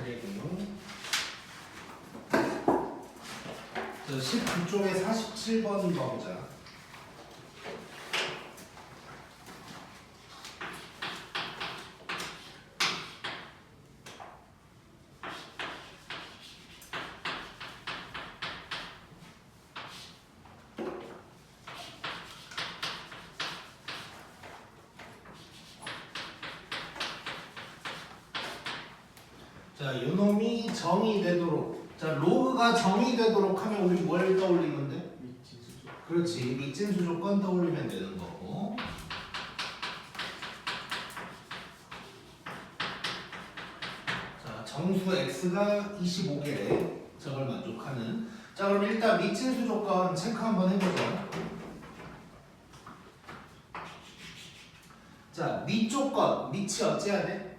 100이고요. 19쪽에 47번 봐보자. 자, 요놈이 정이 되도록. 자, 로그가 정이 되도록 하면 우리 뭘 떠올리면 돼? 미친수죠. 그렇지. 밑진수 조건 떠올리면 되는 거고. 자, 정수 x가 25개래. 저걸 만족하는. 자, 그럼 일단 밑진수 조건 체크 한번 해보자. 자, 밑 조건. 밑이 어째야 돼?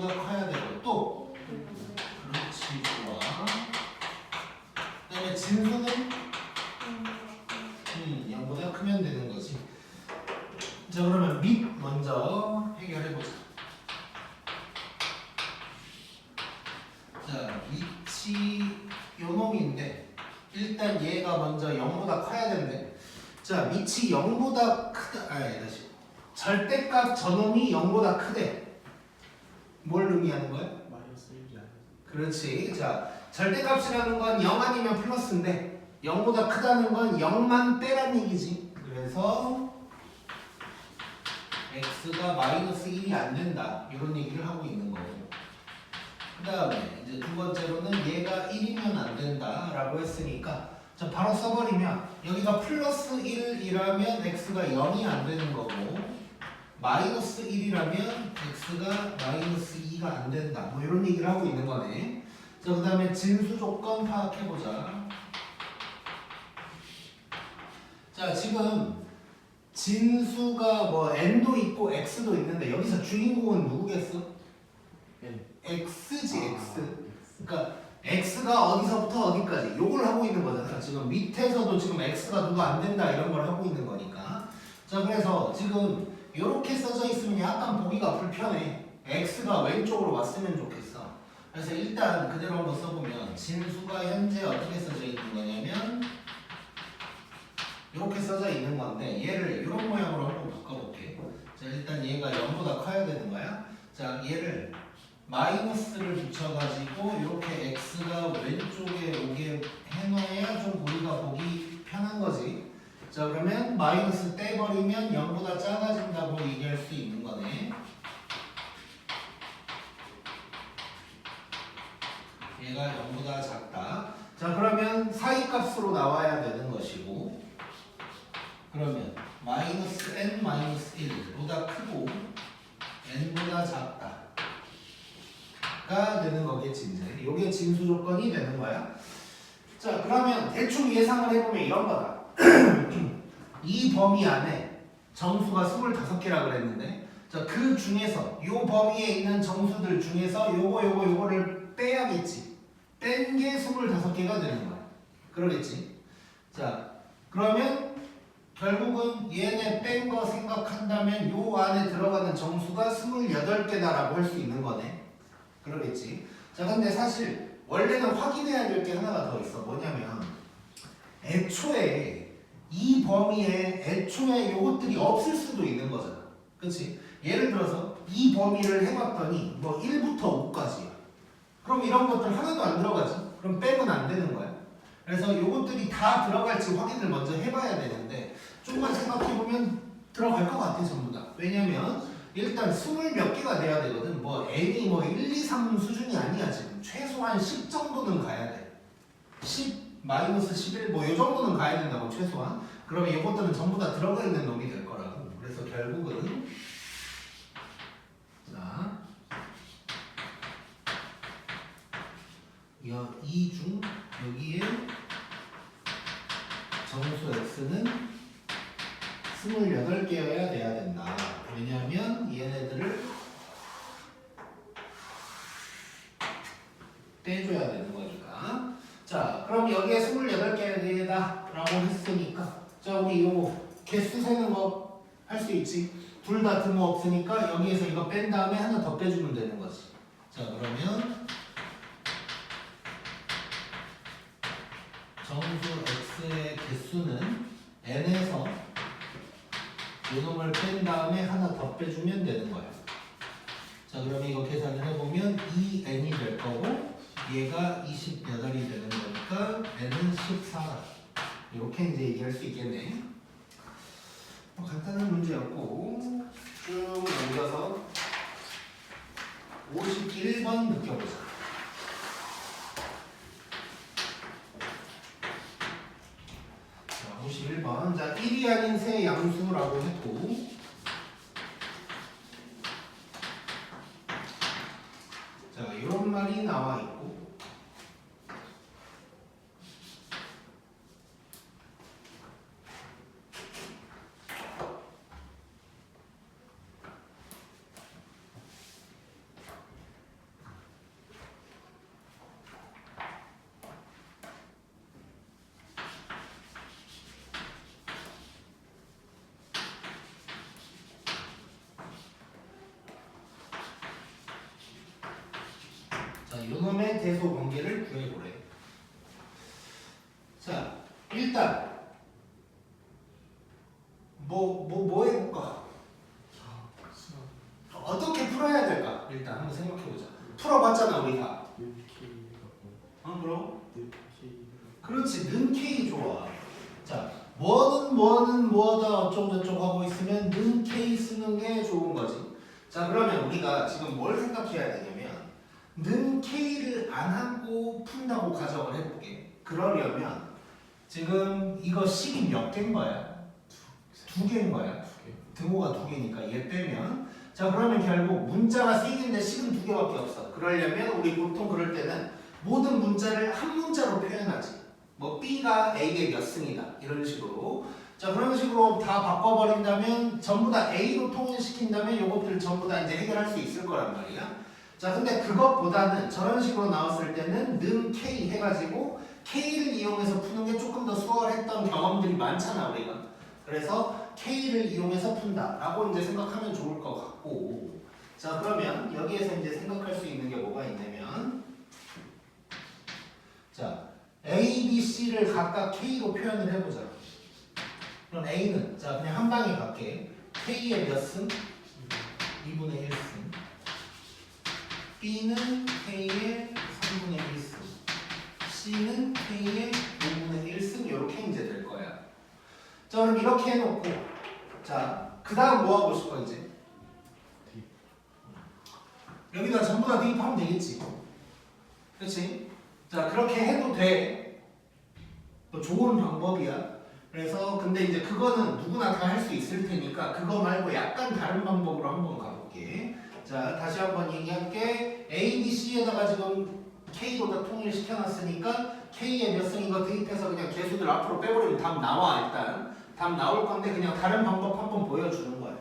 보다 커야 되고 또 그렇지 좋아. 그다음에 진수는 0보다 크면 되는 거지. 자 그러면 밑 먼저 해결해 보자. 자 밑이 요 놈인데 일단 얘가 먼저 0보다 커야 된대. 자 밑이 0보다 크다. 다시 절대값 저놈이 0보다 크대. 뭘 의미하는 거야? 마이너스 1이 아니야. 그렇지. 자, 절대값이라는 건 0 아니면 플러스인데 0보다 크다는 건 0만 빼란 얘기지. 그래서 x가 마이너스 1이 안 된다. 이런 얘기를 하고 있는 거고. 그 다음에 이제 두 번째로는 얘가 1이면 안 된다라고 했으니까 자, 바로 써버리면 여기가 플러스 1이라면 x가 0이 안 되는 거고 마이너스 1이라면 x가 마이너스 2가 안 된다. 뭐 이런 얘기를 하고 있는 거네. 자, 그 다음에 진수 조건 파악해보자. 자, 지금 진수가 뭐 n도 있고 x도 있는데 여기서 주인공은 누구겠어? N. x지, x. 그러니까 x가 어디서부터 어디까지 요걸 하고 있는 거잖아. 지금 밑에서도 지금 x가 누가 안 된다 이런 걸 하고 있는 거니까. 자, 그래서 지금 이렇게 써져 있으면 약간 보기가 불편해. x가 왼쪽으로 왔으면 좋겠어. 그래서 일단 그대로 한번 써보면 진수가 현재 어떻게 써져 있는 거냐면 이렇게 써져 있는 건데 얘를 이런 모양으로 한번 바꿔볼게. 자, 일단 얘가 0보다 커야 되는 거야. 자, 얘를 마이너스를 붙여가지고 이렇게 x가 왼쪽에 오게 해놓아야 좀 우리가 보기 편한 거지. 자, 그러면 마이너스 떼버리면 0보다 작아진다고 얘기할 수 있는 거네. 얘가 0보다 작다. 자, 그러면 사이값으로 나와야 되는 것이고 그러면 마이너스 n 마이너스 1보다 크고 n보다 작다 가 되는 거겠지. 이제 요게 진수 조건이 되는 거야. 자, 그러면 대충 예상을 해보면 이런 거다. 이 범위 안에 정수가 25개라 그랬는데 자, 그 중에서 요 범위에 있는 정수들 중에서 요거를 빼야겠지. 뺀 게 25개가 되는 거야. 그러겠지. 자, 그러면 결국은 얘네 뺀 거 생각한다면 요 안에 들어가는 정수가 28개다라고 할 수 있는 거네. 그러겠지. 자, 근데 사실 원래는 확인해야 될 게 하나가 더 있어. 뭐냐면 애초에 이 범위에 애초에 요것들이 없을 수도 있는 거잖아. 그치? 예를 들어서 이 범위를 해봤더니 뭐 1부터 5까지야. 그럼 이런 것들 하나도 안 들어가지. 그럼 빼면 안 되는 거야. 그래서 요것들이 다 들어갈지 확인을 먼저 해봐야 되는데 조금만 생각해보면 들어갈 것 같아 전부 다. 왜냐면 일단 20몇 개가 돼야 되거든. 뭐 n이 뭐 1, 2, 3 수준이 아니야 지금. 최소한 10 정도는 가야 돼. 10 마이너스 11 뭐 요 정도는 가야 된다고 최소한. 그러면 이것들은 전부 다 들어가 있는 놈이 될 거라고. 그래서 결국은 자, 이 중 여기에 정수 x는 28개여야 돼야 된다. 왜냐면 얘네들을 떼줘야 되는 거니까. 자, 그럼 여기에 28개다 라고 했으니까 자, 우리 요 개수 세는 거 할 수 있지. 둘 다 틈없으니까 여기에서 이거 뺀 다음에 하나 더 빼주면 되는 거지. 자, 그러면 정수 x의 개수는 n에서 요놈을 뺀 다음에 하나 더 빼주면 되는 거야. 자, 그러면 이거 계산을 해보면 2n이 될 거고 얘가 28이 되는 거니까 n은 14. 이렇게 이제 얘기할 수 있겠네. 간단한 문제였고 쭉 넘겨서 51번 느껴보자. 자, 51번. 자, 1이 아닌 세 양수라고 했고 자, 이런 말이 나와 있고 요놈의 대소 관계를 구해보래. 자, 일단 뭐 해볼까? 어떻게 풀어야 될까? 일단 한번 생각해보자. 풀어봤잖아 우리 다. 그럼? 그렇지, 는 K 좋아. 자, 뭐는 뭐다 어쩌고저쩌고 하고 있으면 는 K 쓰는 게 좋은 거지. 자, 그러면 우리가 지금 뭘 생각해야 되냐면 는 K를 안 하고 푼다고 가정을 해볼게. 그러려면 지금 이거 식이 몇 개인 거야? 두 개인 거야. 등호가 두 개니까 얘 빼면 자, 그러면 결국 문자가 세 개인데 식은 두 개밖에 없어. 그러려면 우리 보통 그럴 때는 모든 문자를 한 문자로 표현하지. 뭐 B가 A의 몇 승이다 이런 식으로. 자, 그런 식으로 다 바꿔버린다면 전부 다 A로 통일시킨다면 요것들 전부 다 이제 해결할 수 있을 거란 말이야. 자, 근데 그것보다는 저런 식으로 나왔을 때는 는 K 해가지고 K를 이용해서 푸는 게 조금 더 수월했던 경험들이 많잖아 우리가. 그래서 K를 이용해서 푼다라고 이제 생각하면 좋을 것 같고. 자, 그러면 여기에서 이제 생각할 수 있는 게 뭐가 있냐면 자, A, B, C를 각각 K로 표현을 해보자. 그럼 A는 자 그냥 한 방에 갈게. K의 몇 승? 2분의 1승. B는 K의 3분의 1승. C는 K의 5분의 1승. 이렇게 이제 될 거야. 자, 그럼 이렇게 해놓고 자, 그 다음 뭐 하고 싶어 이제? 여기다 전부 다 대입하면 되겠지. 그렇지? 자, 그렇게 해도 돼. 또 좋은 방법이야. 그래서 근데 이제 그거는 누구나 다 할 수 있을 테니까 그거 말고 약간 다른 방법으로 한번 가볼게. 자, 다시 한번 얘기할게. A, B, C에다가 지금 K로 다 통일시켜놨으니까 K의 몇 승 이거 대입해서 그냥 개수들 앞으로 빼버리면 답 나와. 일단 답 나올 건데 그냥 다른 방법 한번 보여주는 거야.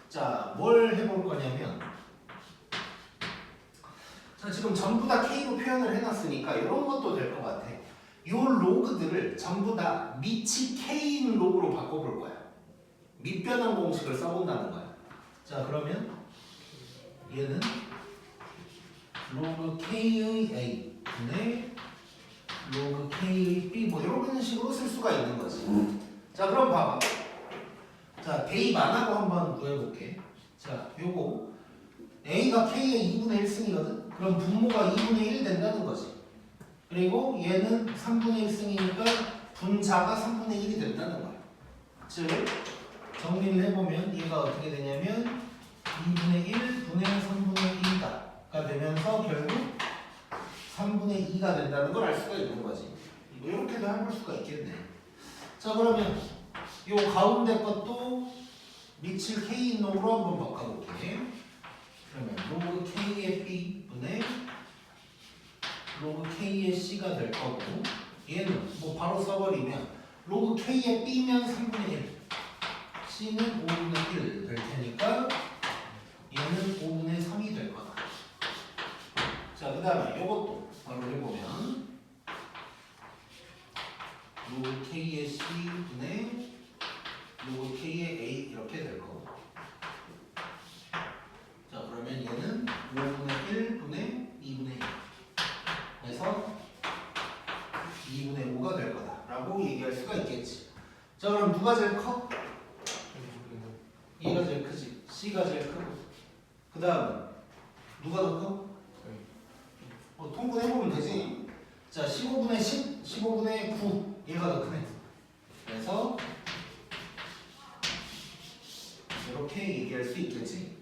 자, 뭘 해볼 거냐면 자, 지금 전부 다 K로 표현을 해놨으니까 이런 것도 될 것 같아. 요 로그들을 전부 다 밑이 K인 로그로 바꿔볼 거야. 밑변환 공식을 써본다는 거야. 자, 그러면 얘는 로그 K의 A 분의 로그 K의 B 뭐 이런 식으로 쓸 수가 있는 거지. 자, 그럼 봐봐. 자, 대입 안 하고 한번 구해볼게. 자, 요거 A가 K의 2분의 1승이거든? 그럼 분모가 2분의 1 된다는 거지. 그리고 얘는 3분의 1승이니까 분자가 3분의 1이 된다는 거야. 즉, 정리를 해보면 얘가 어떻게 되냐면 2분의 1 분의 3분의 2가 되면서 결국 3분의 2가 된다는 걸 알 수가 있는 거지. 뭐 이렇게도 해볼 수가 있겠네. 자, 그러면 요 가운데 것도 밑을 K인 놈으로 한번 바꿔볼게. 그러면 로그 K의 B 분의 로그 K의 C가 될 거고 얘는 뭐 바로 써버리면 로그 K의 B면 3분의 1 C는 5분의 1 될 테니까 얘는 5분의 3이 될 거다. 자, 그 다음에 요것도 바로 해보면 로그 K의 C 분의 로그 K의 A 이렇게 될 거고 누가 제일 커? 2가 제일 크지. C가 제일 크고. 그 다음 누가 더 커? 통분해보면 되지. 자, 15분의 10, 15분의 9 얘가 더 크네. 그래서 이렇게 얘기할 수 있겠지.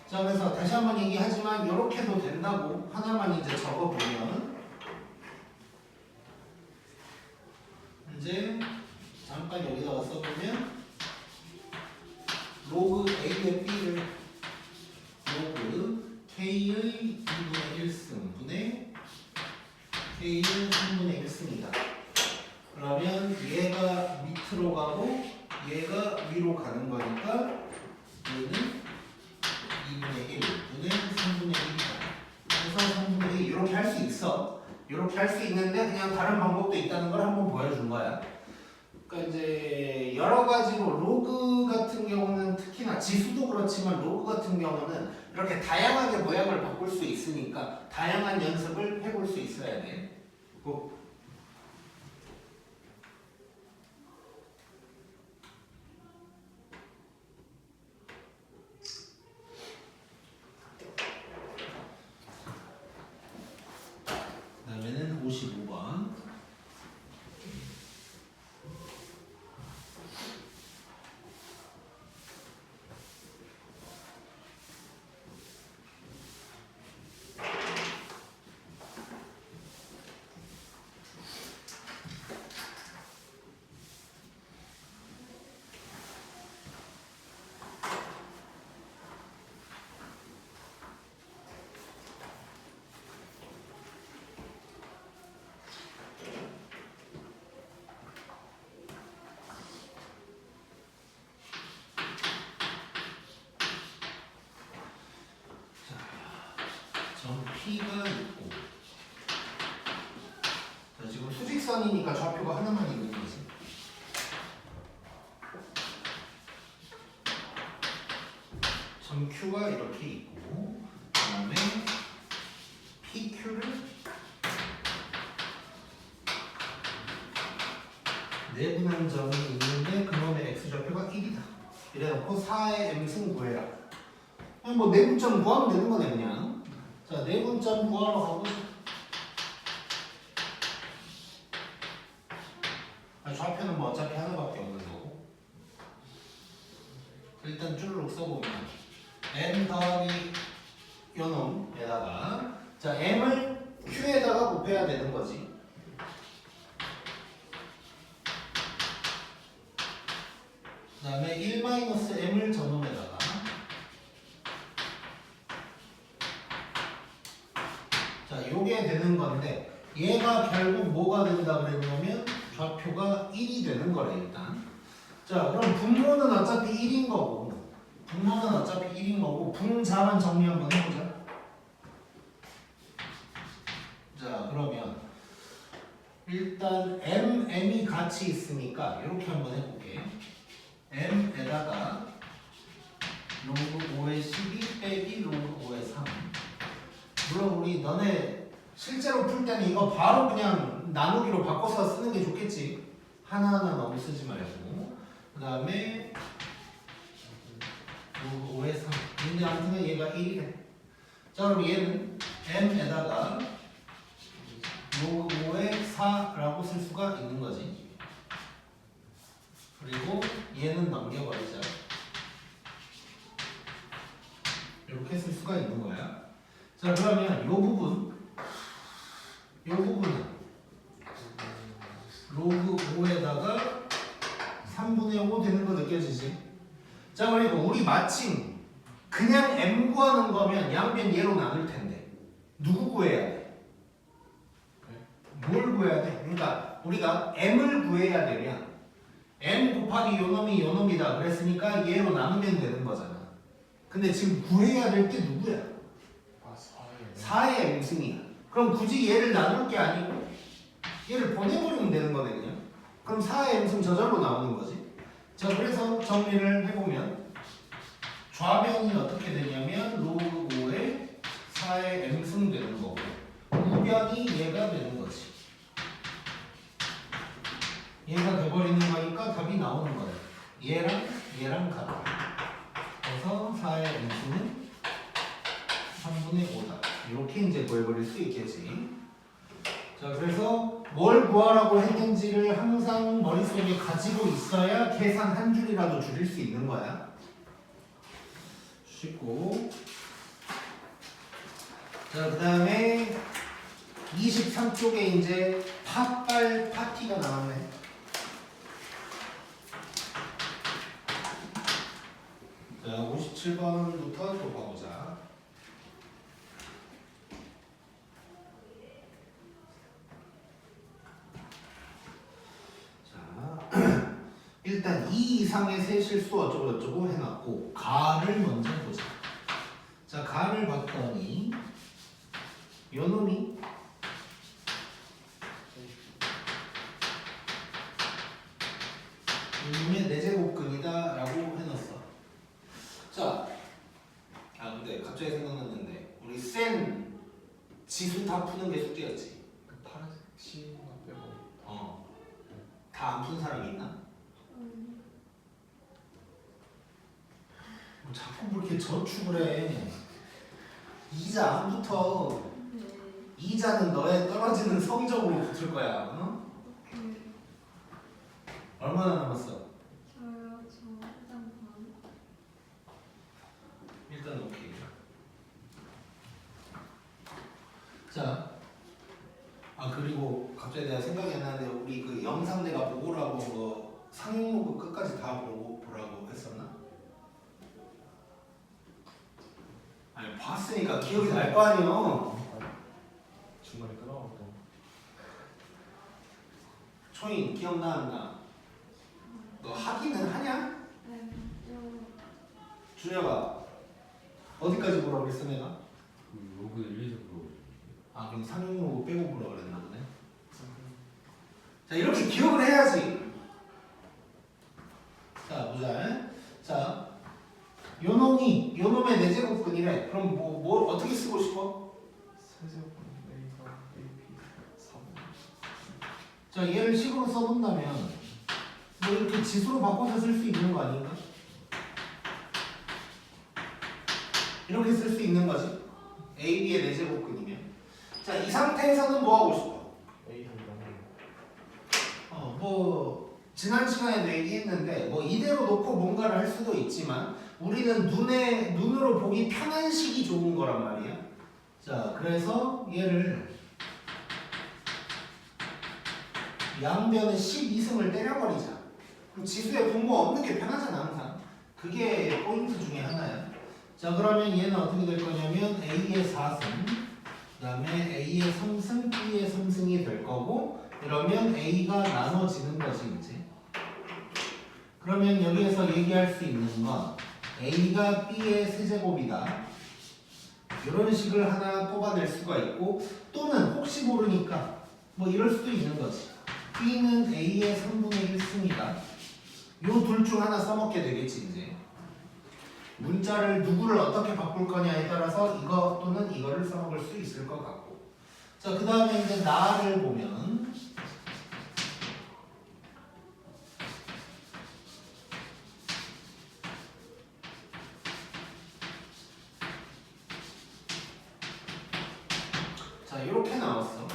자, 그래서 다시 한번 얘기하지만 이렇게도 된다고 하나만 이제 적어보면 이제 잠깐 여기다가 써보면 로그 A의 B를 로그 K의 2분의 1승 분의 K의 3분의 1승이다. 그러면 얘가 밑으로 가고 얘가 위로 가는 거니까 얘는 2분의 1 분의 3분의 1이다. 그래서 3분의 1 이렇게 할 수 있어. 이렇게 할 수 있는데 그냥 다른 방법도 있다는 걸 한번 보여준 거야. 그러니까 이제 여러 가지로 로그 같은 경우는 특히나 지수도 그렇지만 로그 같은 경우는 이렇게 다양하게 모양을 바꿀 수 있으니까 다양한 연습을 해볼 수 있어야 돼. 그다음에는 55번. 점 P가 있고, 자, 지금 수직선이니까 좌표가 하나만 있는 거지. 점 Q가 이렇게 있고, 그 다음에 PQ를 내분한 점이 있는데 그놈의 X좌표가 1이다. 이래놓고 4의 M승 구해라. 뭐 내분점 구하면 되는 거네 그냥. 자, 내분점 구하러 가보자. 좌표는 뭐 어차피 하나밖에 없는 거고. 일단 쭈르륵 써보면 M 더하기 요놈에다가 자, M을 Q에다가 곱해야 되는 거지. 그 다음에 1-M을 저놈에다가 자, 요게 되는 건데 얘가 결국 뭐가 된다 그랬냐면 좌표가 1이 되는 거래 일단. 자, 그럼 분모는 어차피 1인 거고 분모는 어차피 1인 거고 분자만 정리 한번 해보자. 자, 그러면 일단 M이 같이 있으니까 이렇게 한번 해볼게. M에다가 로그 5의 12 빼기 로그 5의 3. 물론 우리 너네 실제로 풀 때는 이거 바로 그냥 나누기로 바꿔서 쓰는 게 좋겠지. 하나하나 너무 쓰지 말고. 그 다음에 로그 5의 3. 근데 아무튼 얘가 1이래. 자, 그럼 얘는 M에다가 로그 5의 4라고 쓸 수가 있는 거지. 그리고 얘는 넘겨버리자. 이렇게 쓸 수가 있는 거야. 자, 그러면 요 부분은 로그 5에다가 3분의 5 되는 거 느껴지지? 자, 그리고 우리 마침 그냥 M 구하는 거면 양변 얘로 나눌 텐데 누구 구해야 돼? 뭘 구해야 돼? 그러니까 우리가 M을 구해야 되면 M 곱하기 요놈이다 그랬으니까 얘로 나누면 되는 거잖아. 근데 지금 구해야 될 게 누구야? 4의 M승이야. 그럼 굳이 얘를 나눌 게 아니고 얘를 보내버리면 되는 거네 그냥. 그럼 4의 M승 저절로 나오는 거지. 자, 그래서 정리를 해보면 좌변이 어떻게 되냐면 로그 5의 4의 M승 되는 거고 우변이 얘가 되는 거지. 얘가 돼버리는 거니까 답이 나오는 거야. 얘랑 같다. 그래서 4의 n수는 3분의 5다. 이렇게 이제 구해버릴 수 있겠지. 자, 그래서 뭘 구하라고 했는지를 항상 머릿속에 가지고 있어야 계산 한 줄이라도 줄일 수 있는 거야. 쉽고. 자, 그 다음에 23쪽에 이제 팥발 파티가 나왔네. 자, 57번부터 또 봐보자. 자, 일단 2 이상의 세 실수 어쩌고저쩌고 해놨고 가를 먼저 보자. 자, 가를 봤더니 요 놈이 이놈의 4제곱근이다 라고 해놨어. 자, 근데 갑자기 생각났는데 우리 센 지수 다 푸는 게 숙제였지. 그 파란색 시나 빼고. 다 안 푼 사람 있나? 뭐 자꾸 뭐 이렇게 저축을 해. 이자 안 붙어. 이자는 너의 떨어지는 성적으로 붙을 거야. 어? 얼마나 남았어? 저요, 저 일단 반. 일단 오케이. 자, 그리고 갑자기 내가 생각이 안 나는데 우리 그 영상 내가 보고라고 한 거 상용로그 끝까지 다 보라고 했었나? 아니 봤으니까 기억이 날 거 아니야. 중간에 끊어갖고. 초인 기억나 안 나? 너 하기는 하냐? 네, 좀 준혁아 어디까지 보라고 그랬어 내가? 그 로그 1, 2서 그거 그럼 상용로그 빼고 보라고 그랬나 보네. 자, 이렇게 기억을 해야지. 자, 보자. 자, 요놈의 4제곱근이래. 그럼 뭐 어떻게 쓰고 싶어? 세제곱근 A가 AP 3. 자, 얘를 식으로 써본다면 뭐 이렇게 지수로 바꿔서 쓸 수 있는 거 아닌가? 이렇게 쓸 수 있는 거지. AB의 4제곱근이면. 자, 이 상태에서는 뭐 하고 싶어? A 한 장. 뭐 지난 시간에도 얘기했는데 뭐 이대로 놓고 뭔가를 할 수도 있지만 우리는 눈으로 보기 편한 식이 좋은 거란 말이야. 자, 그래서 얘를 양변에 12승을 때려버리자. 그럼 지수에 분모 없는 게 편하잖아 항상. 그게 포인트 중에 하나야. 자, 그러면 얘는 어떻게 될 거냐면 A의 4승 그 다음에 A의 3승 B의 3승이 될 거고, 이러면 A가 나눠지는 거지 이제. 그러면 여기에서 얘기할 수 있는 건 A가 B의 세제곱이다. 이런 식을 하나 뽑아낼 수가 있고, 또는 혹시 모르니까 뭐 이럴 수도 있는 거지. B는 A의 3분의 1승이다. 요 둘 중 하나 써먹게 되겠지 이제. 문자를 누구를 어떻게 바꿀 거냐에 따라서 이거 또는 이거를 써먹을 수 있을 것 같고. 자, 그 다음에 이제 나를 보면 자, 이렇게 나왔어.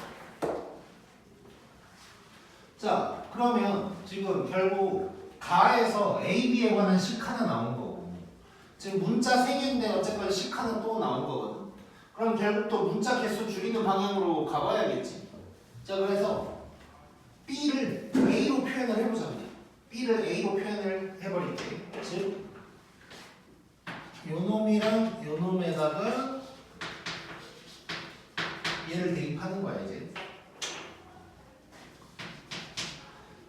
자, 그러면 지금 결국 가에서 A, B에 관한 식 하나 나온 거고, 지금 문자 3개인데 어쨌건 식 하나 또 나온 거거든. 그럼 결국 또 문자 개수 줄이는 방향으로 가봐야겠지. 자, 그래서 B를 A로 표현을 해보자. 그냥 B를 A로 표현을 해버릴게. 즉 요놈이랑 요놈에다가 얘를 대입하는 거야 이제.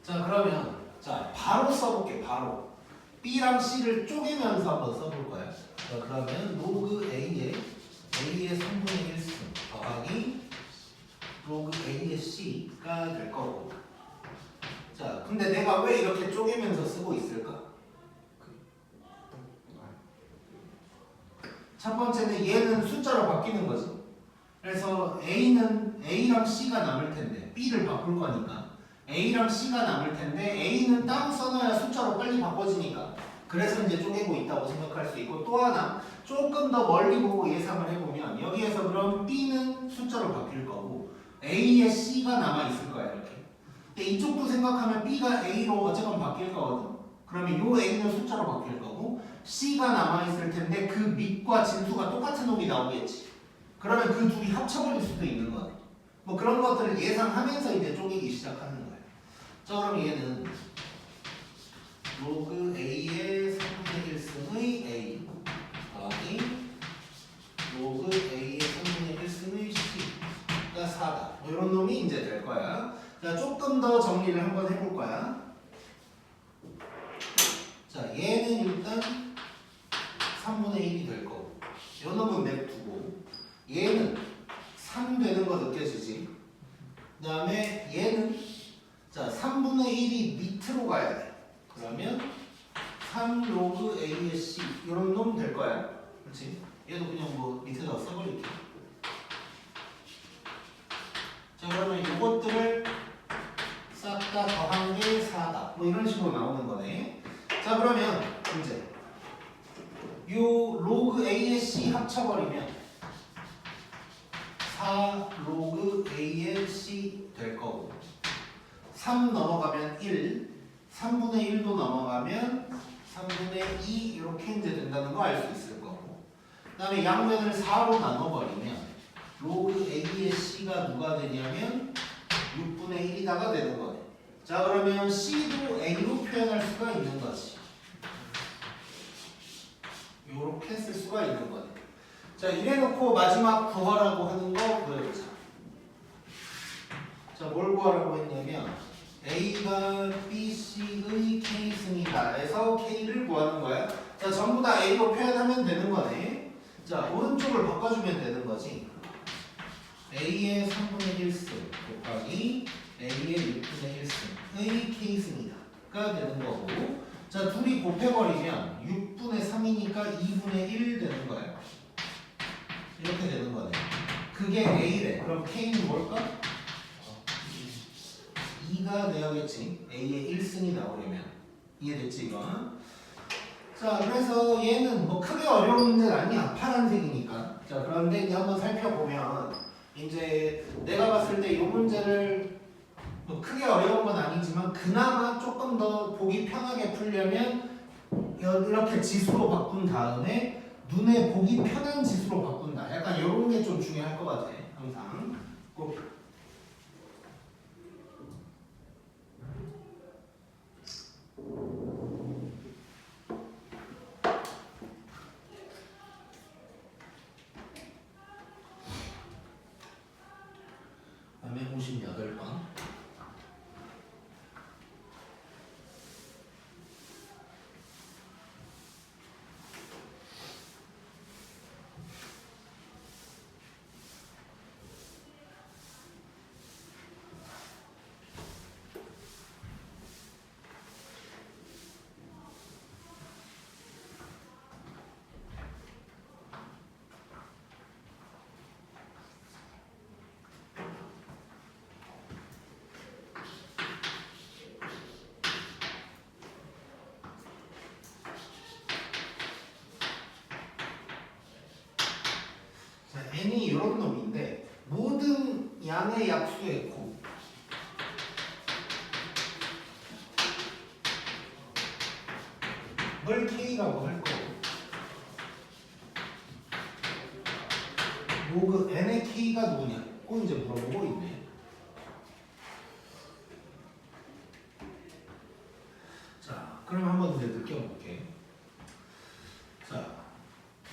자, 그러면 자 바로 써볼게. 바로 B랑 C를 쪼개면서 한번 써볼 거야. 자, 그러면 로그 A의 3분의 1승 더하기 로그 A의 C가 될 거고. 자, 근데 내가 왜 이렇게 쪼개면서 쓰고 있을까? 첫 번째는 얘는 숫자로 바뀌는 거지. 그래서 A랑 C가 남을 텐데 B를 바꿀 거니까 A랑 C가 남을 텐데 A는 따로 써놔야 숫자로 빨리 바꿔지니까 그래서 이제 쪼개고 있다고 생각할 수 있고 또 하나 조금 더 멀리 보고 예상을 해보면 여기에서 그럼 B는 숫자로 바뀔 거고 A에 C가 남아있을 거야 이렇게. 근데 이쪽도 생각하면 B가 A로 어쨌건 바뀔 거거든. 그러면 요 A는 숫자로 바뀔 거고 C가 남아있을 텐데 그 밑과 진수가 똑같은 놈이 나오겠지. 그러면 그 둘이 합쳐버릴 수도 있는 거네. 뭐 그런 것들을 예상하면서 이제 쪼개기 시작하는 거야. 자 그럼 얘는 로그 A의 3분의 1승의 A 더하기 로그 A의 3분의 1승의 C가 4다. 뭐 이런 놈이 이제 될 거야. 자 조금 더 정리를 한번 해볼 거야. 자 얘는 일단 3분의 1이 될 거고 요 놈은 냅두고 얘는 3 되는 거 느껴지지? 그 다음에 얘는 자 3분의 1이 밑으로 가야 돼. 그러면 3 로그 A의 C 이런 놈 될 거야. 그렇지? 얘도 그냥 뭐 밑에다 써버릴게. 자 그러면 이것들을 싹 다 더한 게 4다. 뭐 이런 식으로 나오는 거네. 자 그러면 이제 요 로그 A의 C 합쳐버리면 4 로그 A의 C 될 거고 3 넘어가면 1 3분의 1도 넘어가면 3분의 2 이렇게 이제 된다는 거 알 수 있을 거고 그 다음에 양면을 4로 나눠버리면 로그 A의 C가 누가 되냐면 6분의 1이다가 되는 거네. 자 그러면 C도 A로 표현할 수가 있는 거지. 요렇게 쓸 수가 있는 거네. 자 이래놓고 마지막 구하라고 하는 거 보여보자. 자 뭘 구하라고 했냐면 A가 BC의 K승이다 해서 K를 구하는 거야. 자 전부 다 A로 표현하면 되는 거네. 자 오른쪽을 바꿔주면 되는 거지. A의 3분의 1승 곱하기 A의 6분의 1승의 K승이다가 되는 거고 자 둘이 곱해버리면 6분의 3이니까 2분의 1 되는 거야. 이렇게 되는 거네. 그게 A래. 그럼 K는 뭘까? 2가 되어야겠지. A의 1승이 나오려면. 이해됐지 이거? 자 그래서 얘는 뭐 크게 어려운 문제는 아니야. 파란색이니까. 자 그런데 이제 한번 살펴보면 이제 내가 봤을 때 이 문제를 뭐 크게 어려운 건 아니지만 그나마 조금 더 보기 편하게 풀려면 이렇게 지수로 바꾼 다음에 눈에 보기 편한 지수로 바꾼다. 약간 이런 게 좀 중요할 것 같아. 항상 꼭. 다음에 58번. n이 이런 놈인데 모든 양의 약수의 곱 을 k라고 할 거고 로그 n의 k가 누구냐? 꼭 이제 물어보고 있네. 자, 그럼 한번 이제 느껴볼게. 자,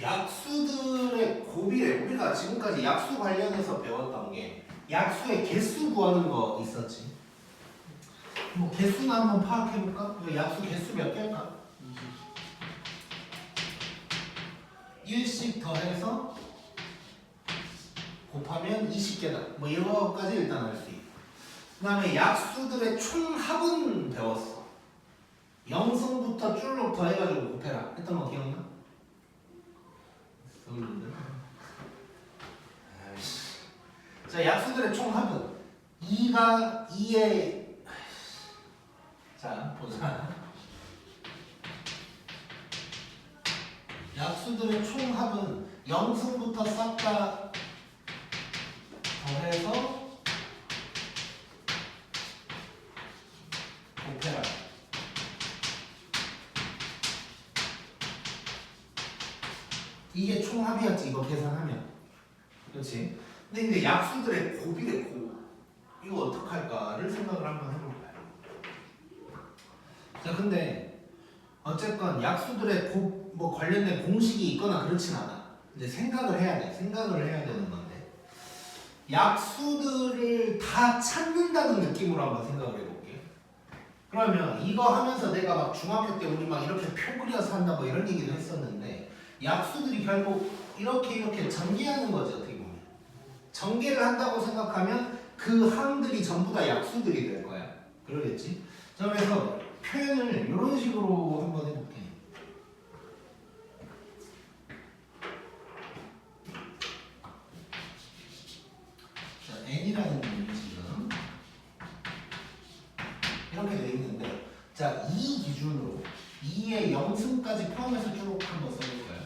약수들의 곱이래. 우리가 지금까지 약수 관련해서 배웠던 게 약수의 개수 구하는 거 있었지. 뭐 개수나 한번 파악해볼까? 약수 개수 몇 개일까? 1씩 더해서 곱하면 20개다. 뭐 이런 것까지 일단 알 수 있고. 그 다음에 약수들의 총합은 배웠어. 0승부터 줄로 더해가지고 곱해라. 했던 거 기억나? 서울인데. 아이씨. 자, 약수들의 총합은 2가 2의 약수들의 총합은 영승부터 싹 다 더해서 곱해라. 이게 총합이었지, 이거 계산하면. 그렇지? 근데 이제 약수들의 곱이래, 곱. 이거 어떡할까를 생각을 한번 해볼까요? 자, 근데 어쨌건 약수들의 곱, 뭐 관련된 공식이 있거나 그렇진 않아. 이제 생각을 해야 돼. 생각을 해야 되는 건데. 약수들을 다 찾는다는 느낌으로 한번 생각을 해볼게. 그러면 이거 하면서 내가 막 중학교 때 우리 막 이렇게 표 그려서 한다 뭐 이런 얘기도 했었는데 약수들이 결국 이렇게 전개하는 거지 어떻게 보면. 전개를 한다고 생각하면 그 항들이 전부 다 약수들이 될 거야. 그러겠지? 자, 그래서 표현을 이런 식으로 한번 해볼게. 자, n이라는 놈이 지금 이렇게 돼 있는데, 자, 이 기준으로 2의 0승까지 포함해서 쭉 한번 써볼까요?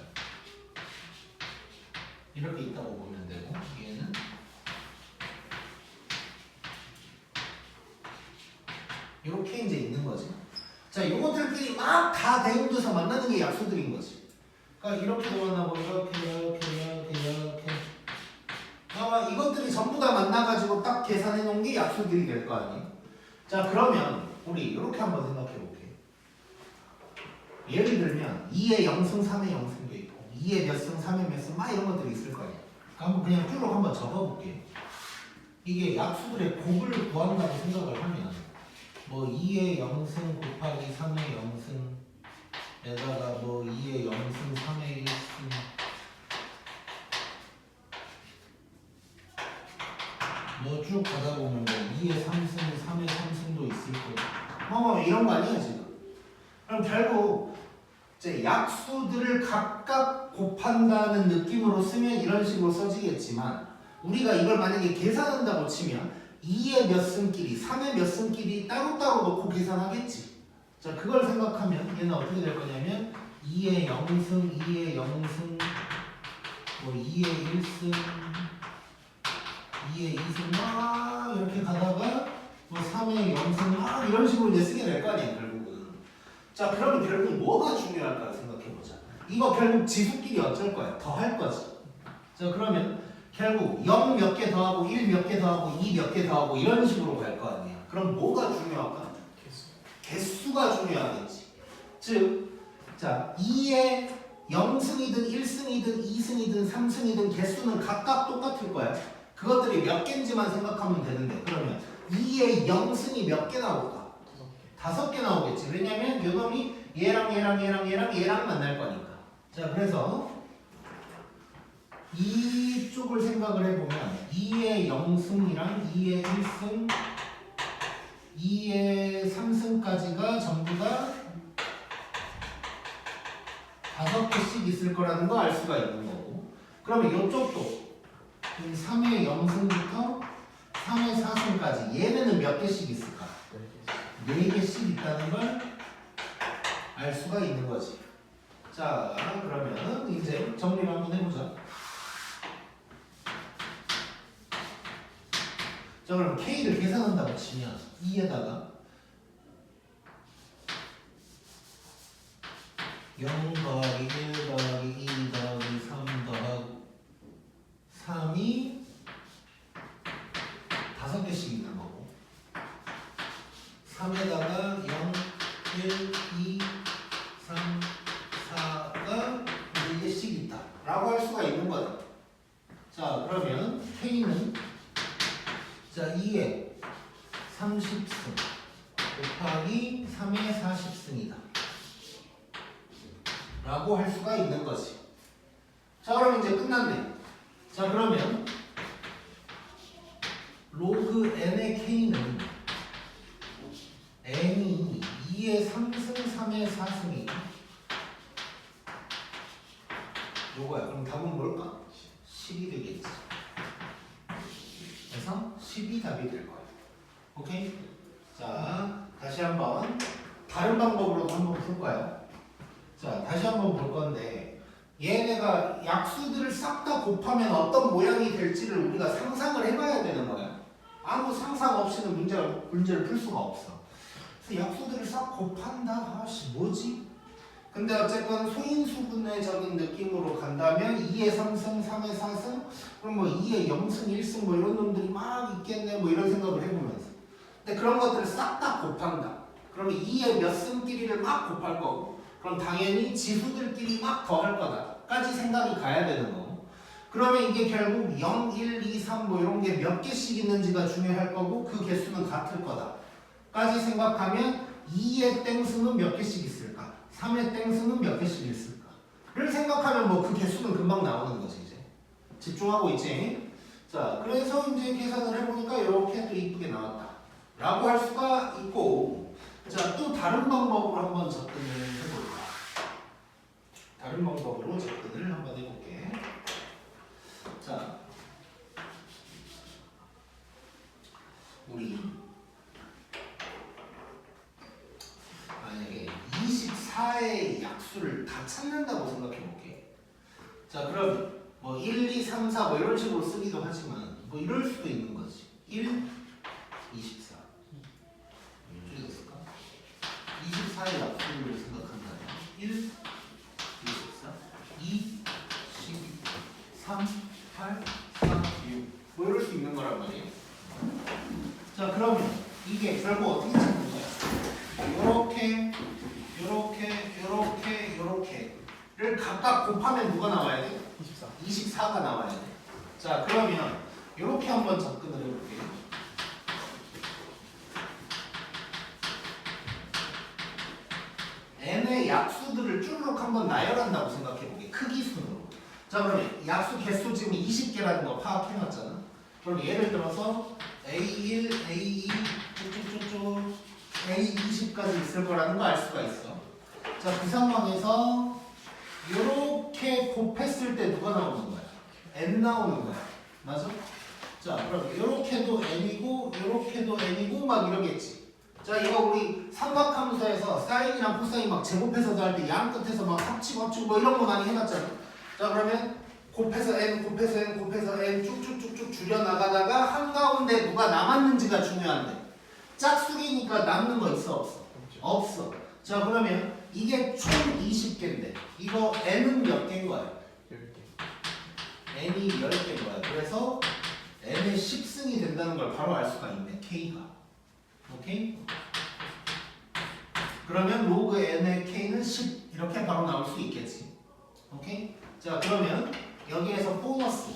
이렇게 있다고 보면 되고, 얘는 이렇게 이제 있는 거지. 자, 요것들끼리 막 다 대응돼서 만나는 게 약수들인 거지. 그러니까 이렇게도 만나고 이렇게. 아마 이것들이 전부 다 만나가지고 딱 계산해 놓은 게 약수들이 될 거 아니에요. 자, 그러면 우리 이렇게 한번 생각해 볼게. 예를 들면 2의 0승, 3의 0승도 있고 2의 몇 승, 3의 몇 승 막 이런 것들이 있을 거 아니에요. 한번 그냥 쭉 한번 적어볼게. 이게 약수들의 곱을 구한다고 생각을 하면 뭐 2의 0승 곱하기 3의 0승에다가 뭐 2의 0승 3의 1승 뭐 쭉 가다 보면 뭐 2의 3승 3의 3승도 있을 거고 이런 거 아니야 지금. 그럼 결국 이제 약수들을 각각 곱한다는 느낌으로 쓰면 이런 식으로 써지겠지만 우리가 이걸 만약에 계산한다고 치면 2의 몇 승끼리, 3의 몇 승끼리 따로따로 놓고 계산하겠지. 자, 그걸 생각하면 얘는 어떻게 될 거냐면 2의 0승, 2의 0승, 뭐 2의 1승, 2의 2승 막 이렇게 가다가 뭐 3의 0승 막 이런 식으로 이제 쓰게 될 거 아니에요, 결국은. 자, 그러면 결국 뭐가 중요할까 생각해보자. 이거 결국 지수끼리 어쩔 거야? 더 할 거지. 자, 그러면 결국 0 몇 개 더하고 1 몇 개 더하고 2 몇 개 더하고 이런 식으로 갈 거 아니야. 그럼 뭐가 중요할까? 개수가 중요하겠지. 즉, 자, 2의 0승이든 1승이든 2승이든 3승이든 개수는 각각 똑같을 거야. 그것들이 몇 개인지만 생각하면 되는데 그러면 2의 0승이 몇 개 나올까? 5개 나오겠지. 왜냐면 요놈이 얘랑 만날 거니까. 자, 그래서 이쪽을 생각을 해보면 2의 0승이랑 2의 1승, 2의 3승까지가 전부 다 5개씩 있을 거라는 거 알 수가 있는 거고, 그러면 이쪽도 3의 0승부터 3의 4승까지 얘네는 몇 개씩 있을까? 4개씩 있다는 걸 알 수가 있는 거지. 자, 그러면 이제 정리를 한번 해보자. 자, 그럼 K를 계산한다고 치면 2에다가 0 더하기 1 더하기 2 더하기 3 더하고 3이 5개씩 있는 거고 3에다가 0, 1, 2, 3, 4가 4개씩 있다 라고 할 수가 있는 거다. 자, 그러면 K는 자 2에 30승 곱하기 3의 40승이다 라고 할 수가 있는 거지. 자, 그럼 이제 끝났네. 자, 그러면 로그 n의 k는 n이 2의 3승 3의 4승이 요거야. 그럼 답은 뭘까? 10이 되겠지. 그래서 10이 답이 될 거야. 오케이? 자, 다시 한번 다른 방법으로도 한번 풀까요? 자, 다시 한번 볼 건데 얘네가 약수들을 싹 다 곱하면 어떤 모양이 될지를 우리가 상상을 해봐야 되는 거야. 아무 상상 없이는 문제를 풀 수가 없어. 그래서 약수들을 싹 곱한다? 아씨 뭐지? 근데 어쨌건 소인수분해적인 느낌으로 간다면 2의 3승, 3의 4승, 그럼 뭐 2의 0승, 1승 뭐 이런 놈들이 막 있겠네 뭐 이런 생각을 해보면서. 근데 그런 것들을 싹 다 곱한다. 그러면 2의 몇 승끼리를 막 곱할 거고, 그럼 당연히 지수들끼리 막 더할 거다까지 생각이 가야 되는 거고. 그러면 이게 결국 0, 1, 2, 3 뭐 이런 게 몇 개씩 있는지가 중요할 거고 그 개수는 같을 거다까지 생각하면 2의 땡수는 몇 개씩 있을까? 3의 땡수는 몇 개씩 있을까? 를 생각하면 뭐 그 개수는 금방 나오는 거지 이제. 집중하고 있지? 자, 그래서 이제 계산을 해보니까 이렇게 또 이쁘게 나왔다 라고 할 수가 있고, 자, 또 다른 방법으로 한번 접근을 해볼까? 다른 방법으로 접근을 한번 해볼게. 자, 우리 만약에 24의 약수를 다 찾는다고 생각해 볼게. 자, 그럼 뭐 1, 2, 3, 4 뭐 이런 식으로 쓰기도 하지만 뭐 이럴 수도 있는 거지. 1, 24. 이쪽에 있을까? 24의 약수를 생각한다면 1, 24, 2, 12, 3, 8, 4, 6. 뭐 이럴 수 있는 거란 말이에요. 자, 그러면 이게 결국 어떻게 찾는 거야? 요렇게, 요렇게, 요렇게, 요렇게를 각각 곱하면 누가 나와야 돼? 24. 24가 나와야 돼. 자, 그러면 요렇게 한번 접근을 해볼게요. n의 약수들을 쭈르륵 한번 나열한다고 생각해보게. 크기 순으로. 자, 그러면 약수 개수 지금 20개라는 거 파악해놨잖아. 그럼 예를 들어서 A1, A2, 쭉쭉쭉쭉 A20까지 있을 거라는 거 알 수가 있어. 자, 그 상황에서 이렇게 곱했을 때 누가 나오는 거야? N 나오는 거야. 맞아? 자, 그럼 이렇게도 N이고 이렇게도 N이고 막 이러겠지. 자, 이거 우리 삼각함수에서 사인이랑 코사인 막 제곱해서도 할 때 양 끝에서 막 합치고 뭐 이런 거 많이 해놨잖아. 자, 그러면 곱해서 N, 곱해서 N, 곱해서 N 쭉쭉쭉쭉 줄여나가다가 한가운데 누가 남았는지가 중요한데, 짝수기니까 남는 거 있어 없어? 없어. 자, 그러면 이게 총 20개인데 이거 N은 몇 개인 거야? 10개. N이 10개인 거야. 그래서 N의 10승이 된다는 걸 바로 알 수가 있네. K가. 오케이? 그러면 로그 N의 K는 10 이렇게 바로 나올 수 있겠지. 오케이? 자, 그러면 여기에서 보너스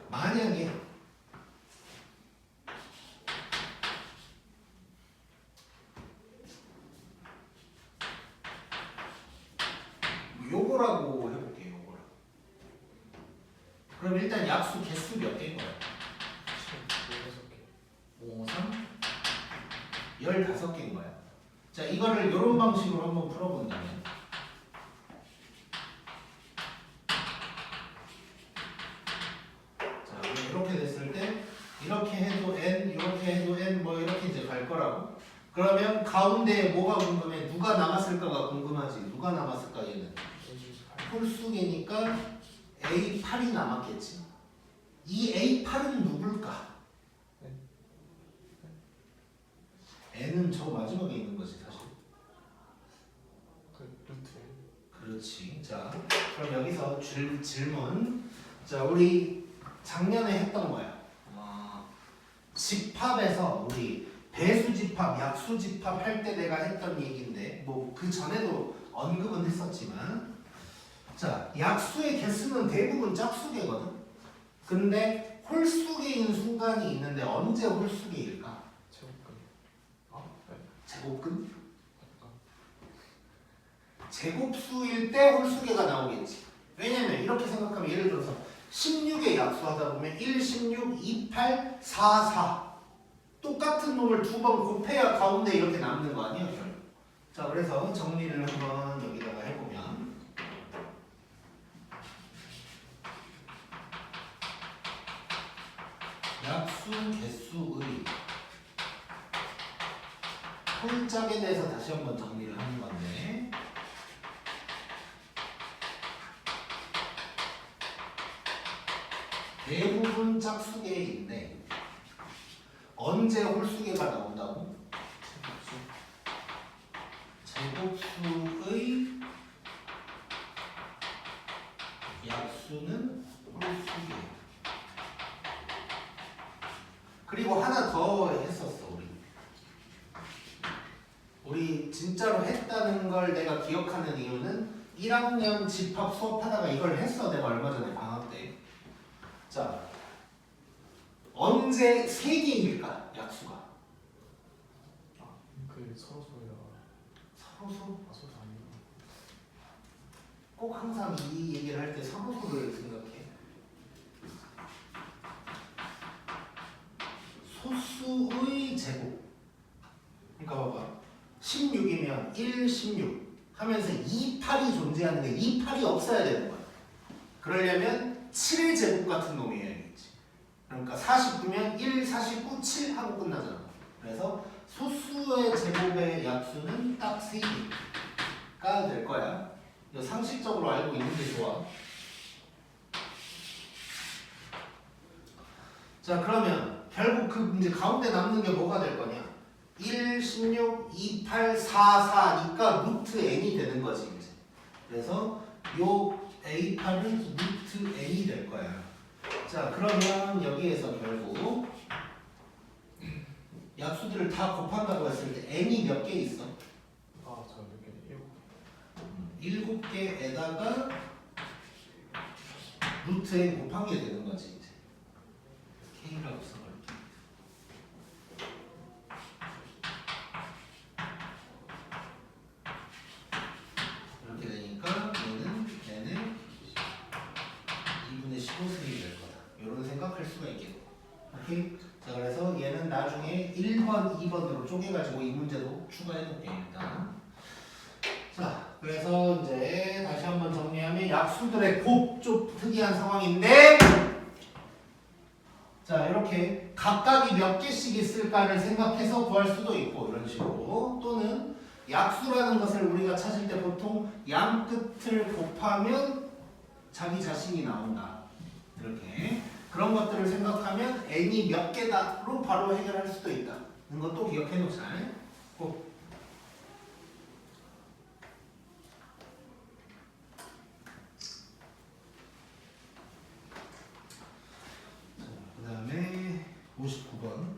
만약에 요거라고 해볼게요. 요거라. 그럼 일단 약수 개수 몇 개인 거야? 5, 3, 15개인 거야. 자, 이거를 이런 방식으로 한번 풀어본다면 자, 이렇게 됐을 때 이렇게 해도 n, 이렇게 해도 n 뭐 이렇게 이제 갈 거라고. 그러면 가운데에 뭐가 궁금해? 누가 남았을까가 궁금하지. 누가 남았을까 얘는? 홀수계니까 A8이 남았겠지. 이 A8은 누굴까? n은 저 마지막에 있는 거지 사실. 그 루트. 그렇지. 자, 그럼 여기서 질문. 자, 우리 작년에 했던 거야. 집합에서 우리 배수집합, 약수집합 할 때 내가 했던 얘기인데 뭐 그 전에도 언급은 했었지만, 자, 약수의 개수는 대부분 짝수개거든. 근데 홀수개인 순간이 있는데 언제 홀수개일까? 제곱근. 네. 제곱근? 제곱수일 때 홀수개가 나오겠지. 왜냐면 이렇게 생각하면 예를 들어서 16의 약수 하다 보면 1, 16, 2, 8, 4, 4 똑같은 놈을 두 번 곱해야 가운데 이렇게 남는 거 아니야? 자, 그래서 정리를 한번 여기다가 해보면 약수 개수의 평짝에 대해서 다시 한번 정리를 하는 건데 대부분 짝수계인데 언제 홀수계가 나온다고? 제곱수의 약수는 홀수계. 그리고 하나 더 했었어 우리 진짜로 했다는 걸 내가 기억하는 이유는 1학년 집합 수업하다가 이걸 했어 내가 얼마 전에 방학 때. 자, 언제 3개일까 약수가? 그 서로서로야. 서로서? 서로 아니고. 꼭 항상 이 얘기를 할 때 서로서를 생각해. 소수의 제곱. 그러니까 봐봐. 16이면 1, 16 하면서 28이 존재하는데 28이 없어야 되는 거야. 그러려면 7의 제곱 같은 놈이 해야겠지. 그러니까 49면 1, 49, 7 하고 끝나잖아. 그래서 소수의 제곱의 약수는 딱 3개가 될 거야. 이거 상식적으로 알고 있는 게 좋아. 자, 그러면 결국 그 이제 가운데 남는 게 뭐가 될 거냐? 1, 16, 28, 4, 4니까 루트 n이 되는 거지 이제. 그래서 요 A8은 루트 n이 될 거야. 자, 그러면 여기에서 결국 약수들을 다 곱한다고 했을 때 n이 몇 개 있어? 아, 저 몇 개? 7개에다가 루트 n 곱한 게 되는 거지 이제. k라고 써볼게. 이렇게 되니까 얘는 n은 2분의 15승이 될 거다. 이런 생각할 수가 있겠고. 오케이? 자, 그래서 얘는 나중에 1번, 2번으로 쪼개가지고 이 문제도 추가해 놓을게요 일단. 자, 그래서 이제 다시 한번 정리하면 약수들의 곱 좀 특이한 상황인데, 자, 이렇게 각각이 몇 개씩 있을까를 생각해서 구할 수도 있고 이런 식으로, 또는 약수라는 것을 우리가 찾을 때 보통 양 끝을 곱하면 자기 자신이 나온다. 이렇게 그런 것들을 생각하면 n이 몇 개다로 바로 해결할 수도 있다. 이런 것도 기억해 놓자. 꼭. 그 다음에 59번.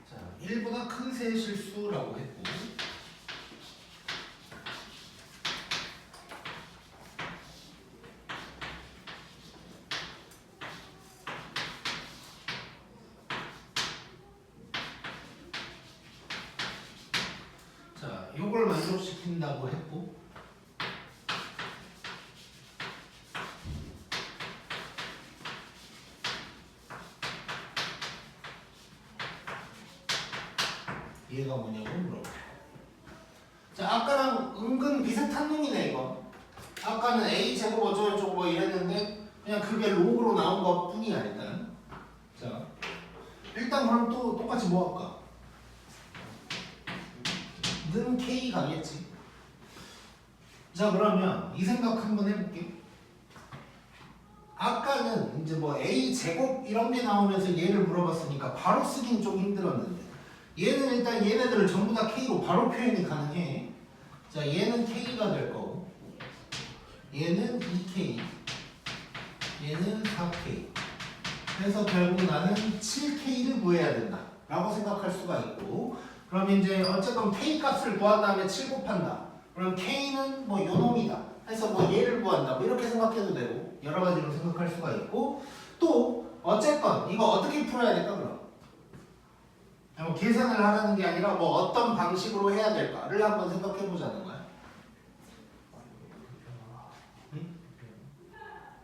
자, 1보다 큰 새 실수라고 했고, 자, 요걸 만족시킨다고 했고, 얘가 뭐냐고 물어봐. 자, 아까랑 은근 비슷한 놈이네 이거. 아까는 a 제곱 어쩌고저쩌고 뭐 이랬는데 그냥 그게 로그로 나온 것 뿐이야 일단. 자, 일단 그럼 또 똑같이 뭐 할까? 는 k 가겠지. 자, 그러면 이 생각 한번 해볼게. 아까는 이제 뭐 a 제곱 이런 게 나오면서 얘를 물어봤으니까 바로 쓰긴 좀 힘들었는데, 얘는 일단 얘네들을 전부 다 k로 바로 표현이 가능해. 자, 얘는 k가 될 거고, 얘는 2k, 얘는 4k. 그래서 결국 나는 7k를 구해야 된다 라고 생각할 수가 있고, 그럼 이제 어쨌든 k 값을 구한 다음에 7 곱한다. 그럼 k는 뭐 요놈이다 해서 뭐 얘를 구한다 뭐 이렇게 생각해도 되고, 여러 가지로 생각할 수가 있고 또 어쨌건 이거 어떻게 풀어야 될까 그럼? 뭐 계산을 하라는 게 아니라 뭐 어떤 방식으로 해야 될까를 한번 생각해 보자는 거야.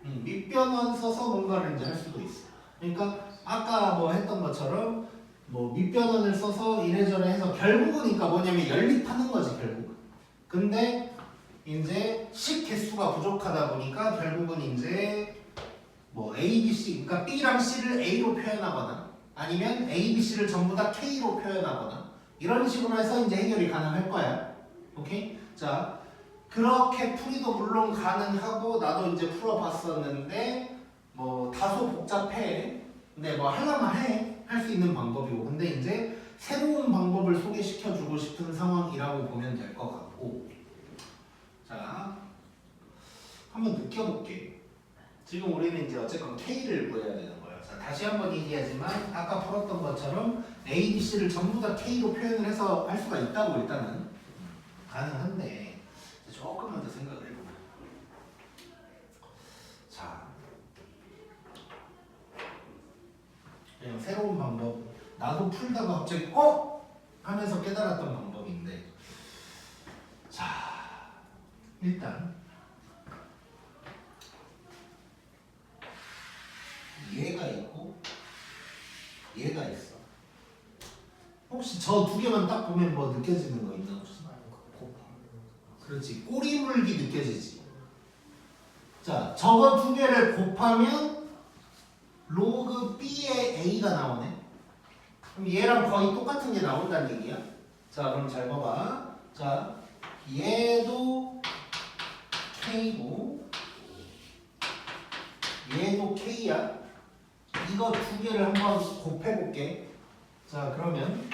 밑변환 써서 뭔가를 이제 할 수도 있어. 그러니까 아까 뭐 했던 것처럼 뭐 밑변환을 써서 이래저래 해서 결국은 그러니까 뭐냐면 연립하는 거지 결국은. 근데 이제 식 개수가 부족하다 보니까 결국은 이제 뭐 A, B, C 그러니까 B랑 C를 A로 표현하거나 아니면 A, B, C를 전부 다 K로 표현하거나 이런 식으로 해서 이제 해결이 가능할 거야. 오케이? 자, 그렇게 풀이도 물론 가능하고 나도 이제 풀어봤었는데 뭐 다소 복잡해. 근데 뭐 하려면 할 수 있는 방법이고 근데 이제 새로운 방법을 소개시켜주고 싶은 상황이라고 보면 될 것 같고 자, 한번 느껴볼게. 지금 우리는 이제 어쨌건 K를 구해야 되는 거예요. 자, 다시 한번 얘기하지만 아까 풀었던 것처럼 A, B, C를 전부 다 K로 표현을 해서 할 수가 있다고 일단은 가능한데 조금만 더 생각을 해보자. 자, 그냥 새로운 방법. 나도 풀다가 갑자기 하면서 깨달았던 방법인데 자, 일단 얘가 있고 얘가 있어. 혹시 저 두 개만 딱 보면 뭐 느껴지는 거 있나 혹시? 그렇지. 꼬리 물기 느껴지지. 자, 저거 두 개를 곱하면 로그 B의 A가 나오네. 그럼 얘랑 거의 똑같은 게 나온다는 얘기야. 자, 그럼 잘 봐봐. 자, 얘도 K고 얘도 K야. 이거 두 개를 한번 곱해볼게. 자, 그러면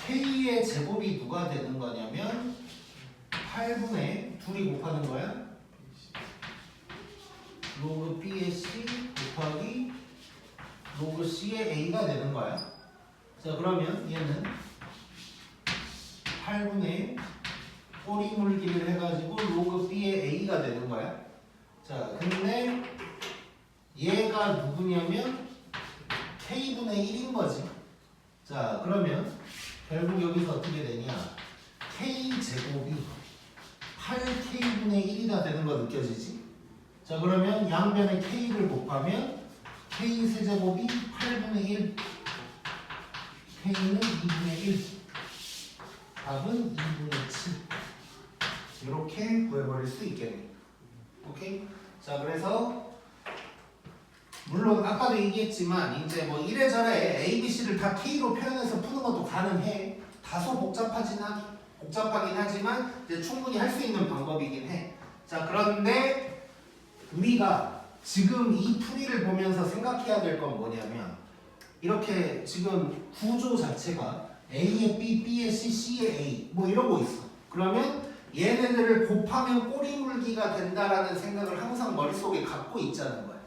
K의 제곱이 누가 되는 거냐면 8분의 둘이 곱하는 거야. 로그 B의 C 곱하기 로그 C의 A가 되는 거야. 자, 그러면 얘는 8분의 꼬리 물기를 해가지고 로그 B의 A가 되는 거야. 자, 근데 얘가 누구냐면 K분의 1인 거지. 자, 그러면 결국 여기서 어떻게 되냐? K제곱이 8K분의 1이다 되는 거 느껴지지? 자, 그러면 양변에 K를 곱하면 K 세제곱이 8분의 1 K는 2분의 1 답은 2분의 7 이렇게 구해버릴 수 있겠네. 오케이? 자, 그래서 물론 아까도 얘기했지만 이제 뭐 이래저래 A, B, C를 다 K로 표현해서 푸는 것도 가능해. 다소 복잡하긴 하지만 이제 충분히 할 수 있는 방법이긴 해. 자, 그런데 우리가 지금 이 풀이를 보면서 생각해야 될 건 뭐냐면 이렇게 지금 구조 자체가 A에 B, B에 C, C에 A 뭐 이러고 있어. 그러면 얘네들을 곱하면 꼬리 물기가 된다라는 생각을 항상 머릿속에 갖고 있자는 거야.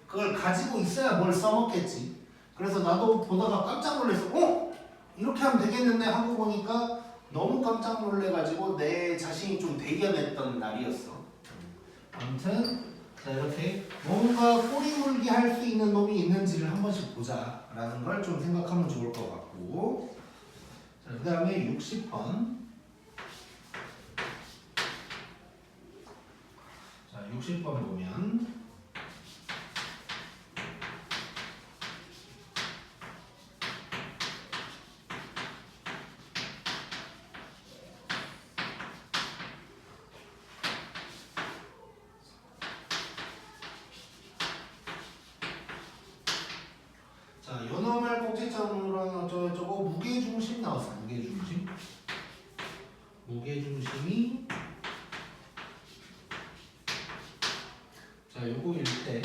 그걸 가지고 있어야 뭘 써먹겠지. 그래서 나도 보다가 깜짝 놀랐어. 이렇게 하면 되겠는데 하고 보니까 너무 깜짝 놀래가지고 내 자신이 좀 대견했던 날이었어. 아무튼 자, 이렇게 뭔가 꼬리 물기 할 수 있는 놈이 있는지를 한 번씩 보자라는 걸 좀 생각하면 좋을 것 같고. 자, 그 다음에 60번. 자, 60번 보면 자, 요놈을 꼭지점으로 어쩌고저쩌고 무게중심 나왔어. 무게중심이 자, 요거일 때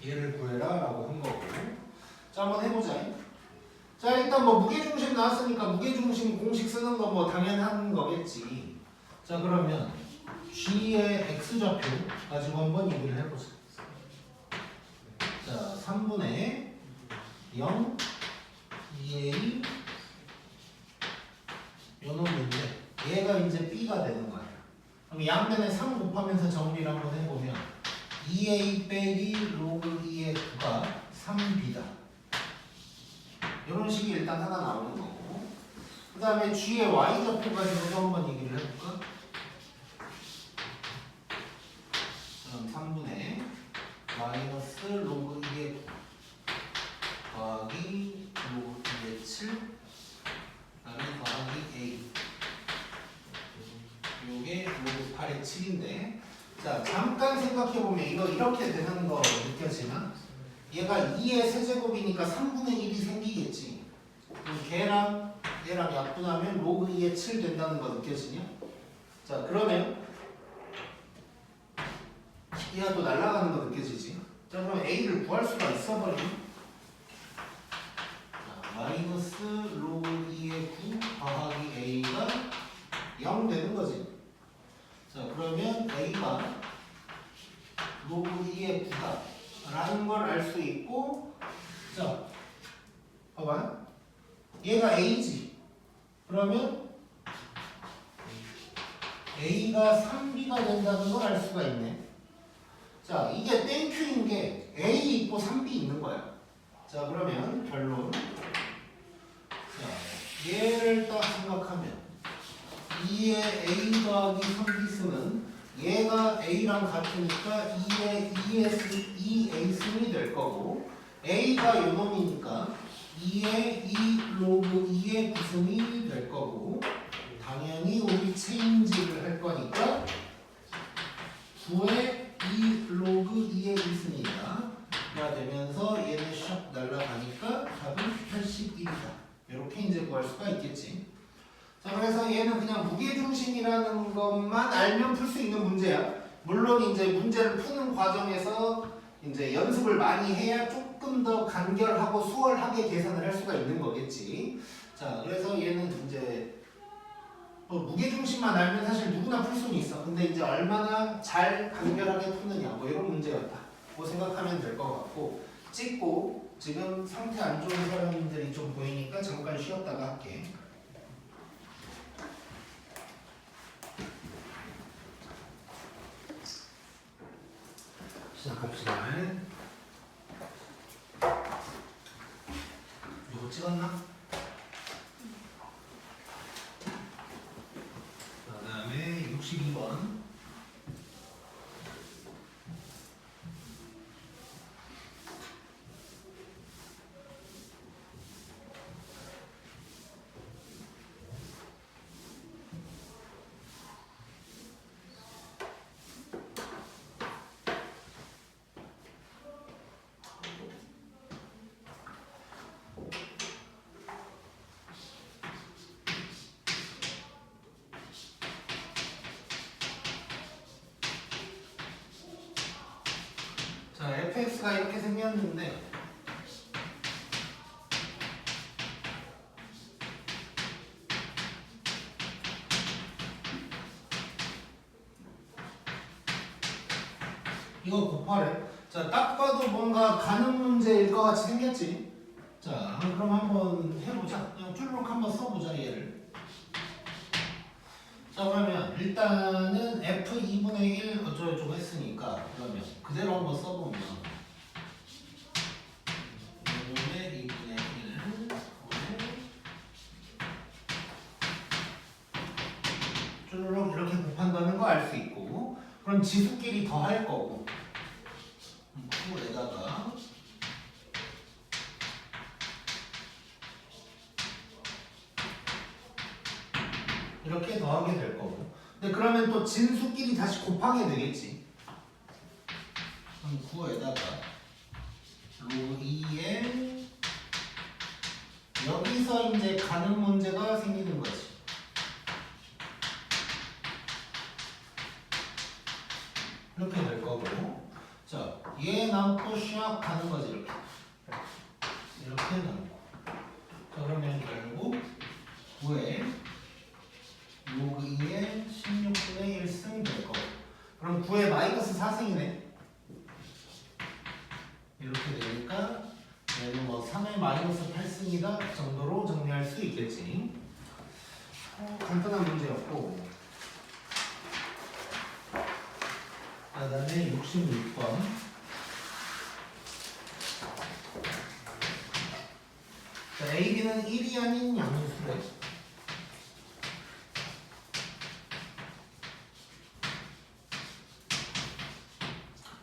얘를 구해라 라고 한 거고. 자, 한번 해보자. 자, 일단 뭐 무게중심 나왔으니까 무게중심 공식 쓰는 거 뭐 당연한 거겠지. 자, 그러면 G의 X좌표 가지고 한번 얘기를 해보자. 자, 3분의 0 2A 요 놈인데 얘가 이제 b가 되는 거야. 그럼 양변에 3 곱하면서 정리를 한번 해보면 2a 빼기 로그 2의 9가 3b다. 이런 식이 일단 하나 나오는 거고, 그 다음에 g의 y좌표 가지고도 한번 얘기를 해볼까? 그럼 3분의 마이너스 로그 2의 9 더하기 로그 2의 7 그다음에 더하기 a 요게 로그 8의 7인데, 자 잠깐 생각해보면 이거 이렇게 되는 거 느껴지나? 얘가 2의 세제곱이니까 3분의 1이 생기겠지. 그럼 걔랑 얘랑 약분하면 로그 2의 7 된다는 거 느껴지냐? 자 그러면 얘가 또 날아가는 거 느껴지지? 자 그럼 a를 구할 수가 있어버리네. 마이너스 로그 2의 9 더하기 a가 0 되는 거지. 자 그러면 a가 로그 2의 9다 라는 걸 알 수 있고, 자 봐봐 얘가 a지. 그러면 a가 3b가 된다는 걸 알 수가 있네. 자 이게 땡큐인 게 a 있고 3b 있는 거야. 자 그러면 결론, 자 얘를 딱 생각하면 2의 a 더하기 3b 승은 얘가 a랑 같으니까 2의 2a 승이 될 거고, a가 요 놈이니까 2의 2 로그 2의 9승이 될 거고, 당연히 우리 체인지를 할 거니까 9의 2 로그 2의 2승이다 되면서 얘는 샥 날라가니까 답은 81이다. 이렇게 이제 구할 수가 있겠지. 자 그래서 얘는 그냥 무게중심이라는 것만 알면 풀 수 있는 문제야. 물론 이제 문제를 푸는 과정에서 이제 연습을 많이 해야 조금 더 간결하고 수월하게 계산을 할 수가 있는 거겠지. 자 그래서 얘는 이제 무게중심만 알면 사실 누구나 풀 수는 있어. 근데 이제 얼마나 잘 간결하게 푸느냐 뭐 이런 문제였다 뭐 생각하면 될 것 같고, 찍고 지금 상태 안 좋은 사람들이 좀 보이니까 잠깐 쉬었다가 할게. 시작합시다. 이거 찍었나? 그 다음에 62번. 자, fx가 이렇게 생겼는데 이거 곱하래. 자, 딱 봐도 뭔가 가는 문제일 것 같이 생겼지. 자, 그럼 한번 해보자. 그냥 쭈르륵 한번 써보자 얘를. 자 그러면 일단은 f2분의 1 어쩌고저쩌고 했으니까 그러면 그대로 한번 써보면 2분의 1 쭈르륵 이렇게 곱한다는 거 알 수 있고, 그럼 지수끼리 더 할 거고, 에다가 이렇게 더하게 될 거고, 근데 그러면 또 진수끼리 다시 곱하게 되겠지. 그럼 9에다가 로그 2에 여기서 이제 가는 문제가 생기는 거지. 이렇게 될 거고, 자 얘 남고 샥 가는 거지. 이렇게 남고. 자 그러면 결국 9에 로그 2의 16분의 1승 될 거고, 그럼 9의 마이너스 4승이네. 이렇게 되니까 얘는 뭐 3의 마이너스 8승이다 정도로 정리할 수 있겠지. 간단한 문제였고, 그 다음에 66번. 자, AB는 1이 아닌 양수래.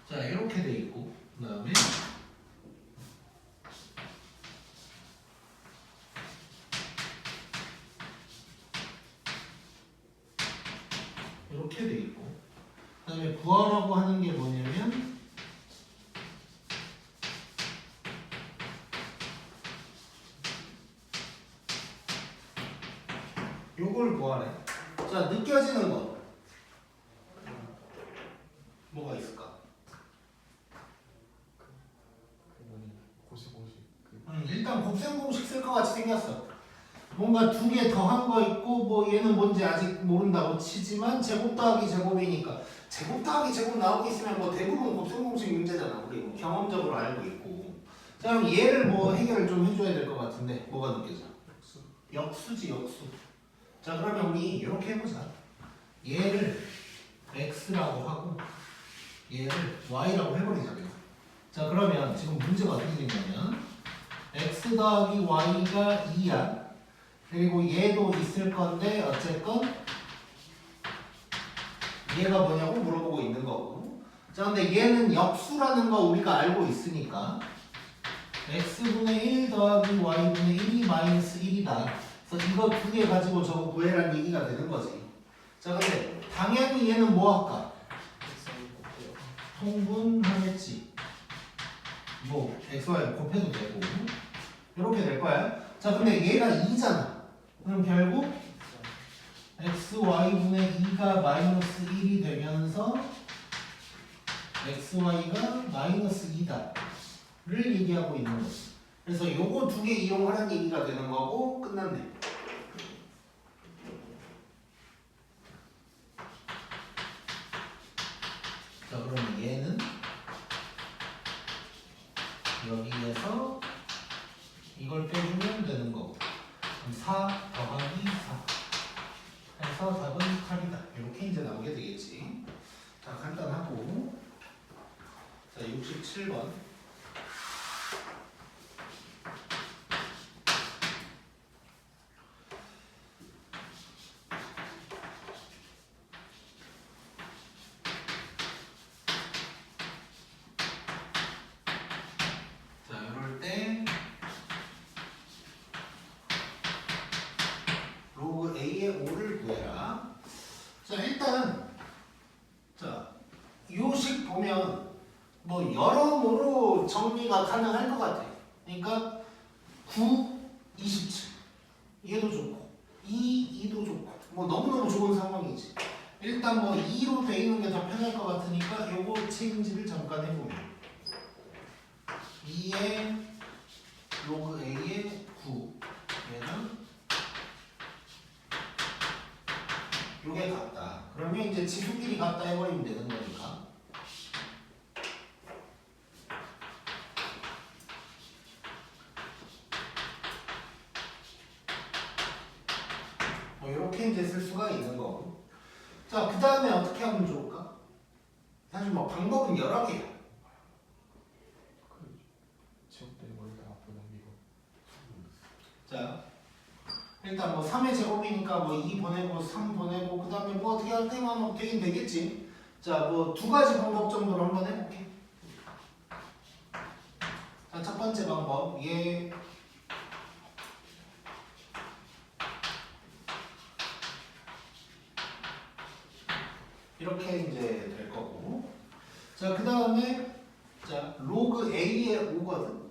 자, 이렇게 돼 있고, 그 다음에 이렇게 돼 있고, 그 다음에 구하라고 하는 게 뭐냐면 요걸 구하래. 자, 느껴지는 거 뭐가 있을까? 그 뭐니 고시고시 그 일단 곱셈 공식 쓸 것 같이 생겼어. 뭔가 두 개 더한 거 있고, 뭐 얘는 뭔지 아직 모른다고 치지만 제곱 더하기 제곱이니까 제곱 더하기 제곱 나오고 있으면 뭐 대부분 곱셈 공식 문제잖아. 우리 뭐 경험적으로 알고 있고. 자, 그럼 얘를 뭐 해결을 좀 해줘야 될 것 같은데 뭐가 느껴져? 역수. 역수지, 역수. 자, 그러면 우리 이렇게 해보자. 얘를 x라고 하고 얘를 y라고 해버리자. 그냥. 자, 그러면 지금 문제가 어떻게 생겼냐면 x 더하기 y가 2야. 그리고 얘도 있을 건데 어쨌건 얘가 뭐냐고 물어보고 있는 거고. 자, 근데 얘는 역수라는 거 우리가 알고 있으니까 x분의 1 더하기 y분의 1이 마이너스 1이다. 그래서 이거 두 개 가지고 저거 구해라는 얘기가 되는 거지. 자, 근데 당연히 얘는 뭐 할까? 통분하겠지. 뭐 xy 곱해도 되고 이렇게 될 거야. 자, 근데 얘가 2잖아. 그럼 결국 xy분의 2가 마이너스 1이 되면서 xy가 마이너스 2다를 얘기하고 있는 거지. 그래서 요거 두 개 이용하라는 얘기가 되는 거고 끝났네. 자, 그러면 얘는 여기에서 이걸 빼주면 되는 거고, 그럼 4 더하기 4 해서 답은 8이다. 이렇게 이제 나오게 되겠지. 자, 간단하고. 자, 67번. 자, 이럴 때 로그 A의 5를 구해라. 자, 일단 자, 요식 보면 뭐 여러모로 정리가 가능할 것 같아. 그러니까 9, 27 얘도 좋고 2도 좋고 뭐 너무너무 좋은 상황이지. 일단 뭐 2로 돼 있는 게 더 편할 것 같으니까 요거 체인지를 잠깐 해보면 2의 로그 A의 9 얘는 요게 같다. 그러면 이제 지수끼리 같다 해버리면 되는 거니까. 뭐 이렇게 이제 쓸 수가 있는 거고. 자, 그 다음에 어떻게 하면 좋을까? 사실 뭐 방법은 여러 개야. 그 제곱되는 걸 다 앞으로 넘기고. 자, 일단 뭐 3의 제곱이니까 뭐 2 보내고 3 보내고 그 다음에 뭐 어떻게 할 때만 뭐 되긴 되겠지. 자, 뭐 두 가지 방법 정도로 한번 해볼게. 자, 첫 번째 방법 얘 이렇게 이제 될 거고. 자, 그 다음에 자 로그 A의 5거든.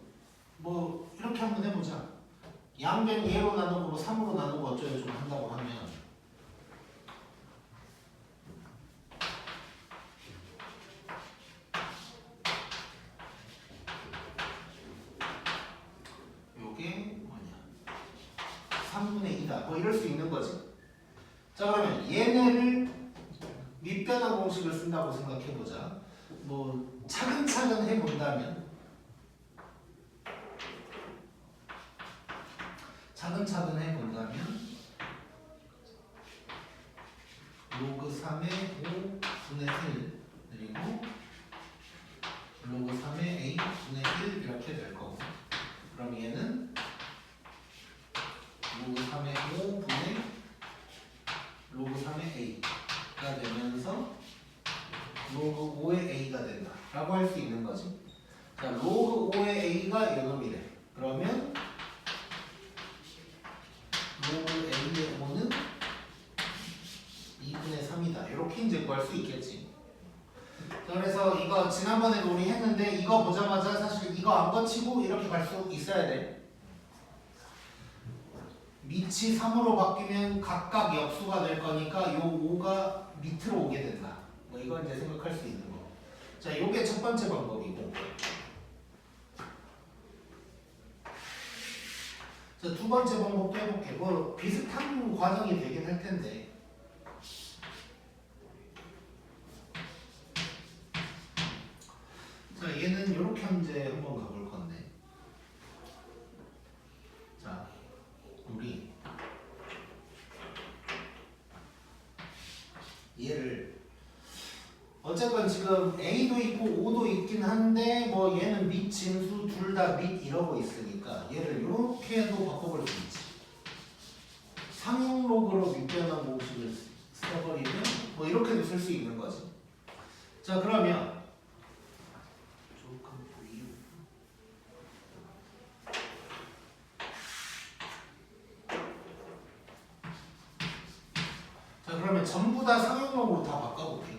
뭐 이렇게 한번 해보자. 양변 얘로 나누고 뭐 3으로 나누고 어쩌고저쩌고 한다고 하면 요게 뭐냐 3분의 2다 뭐 이럴 수 있는 거지. 자, 그러면 얘네를 밑변환 공식을 쓴다고 생각해보자. 뭐 차근차근 해본다면 2분의 1 그리고 로그 3의 a 분의 1 이렇게 될 거고 그럼 얘는 로그 3의 5분의 로그 3의 a가 되면서 로그 5의 a가 된다 라고 할 수 있는 거지. 자, 로그 5의 a가 이놈이래. 그러면 로그 a의 5는 2분의 3이다 이렇게 이제 구할 수 있겠지. 자, 그래서 이거 지난번에도 우리 했는데 이거 보자마자 사실 이거 안 거치고 이렇게 갈 수 있어야 돼. 밑이 3으로 바뀌면 각각 역수가 될 거니까 요 5가 밑으로 오게 된다. 뭐 이건 이제 생각할 수 있는 거. 자, 요게 첫 번째 방법이고. 자, 두 번째 방법도 해볼게. 뭐 비슷한 과정이 되긴 할 텐데. 자, 얘는 이렇게 이제 한번 가볼 건데. 자, 우리 얘를 어쨌건 지금 A도 있고 O도 있긴 한데 뭐 얘는 밑 진수 둘 다 밑 이러고 있으니까 얘를 이렇게도 바꿔볼 수 있지. 상용로그로 밑변환 공식을 써버리면 뭐 이렇게도 쓸 수 있는 거지. 자, 그러면 자, 그러면 전부 다 상용로그로 다 바꿔볼게.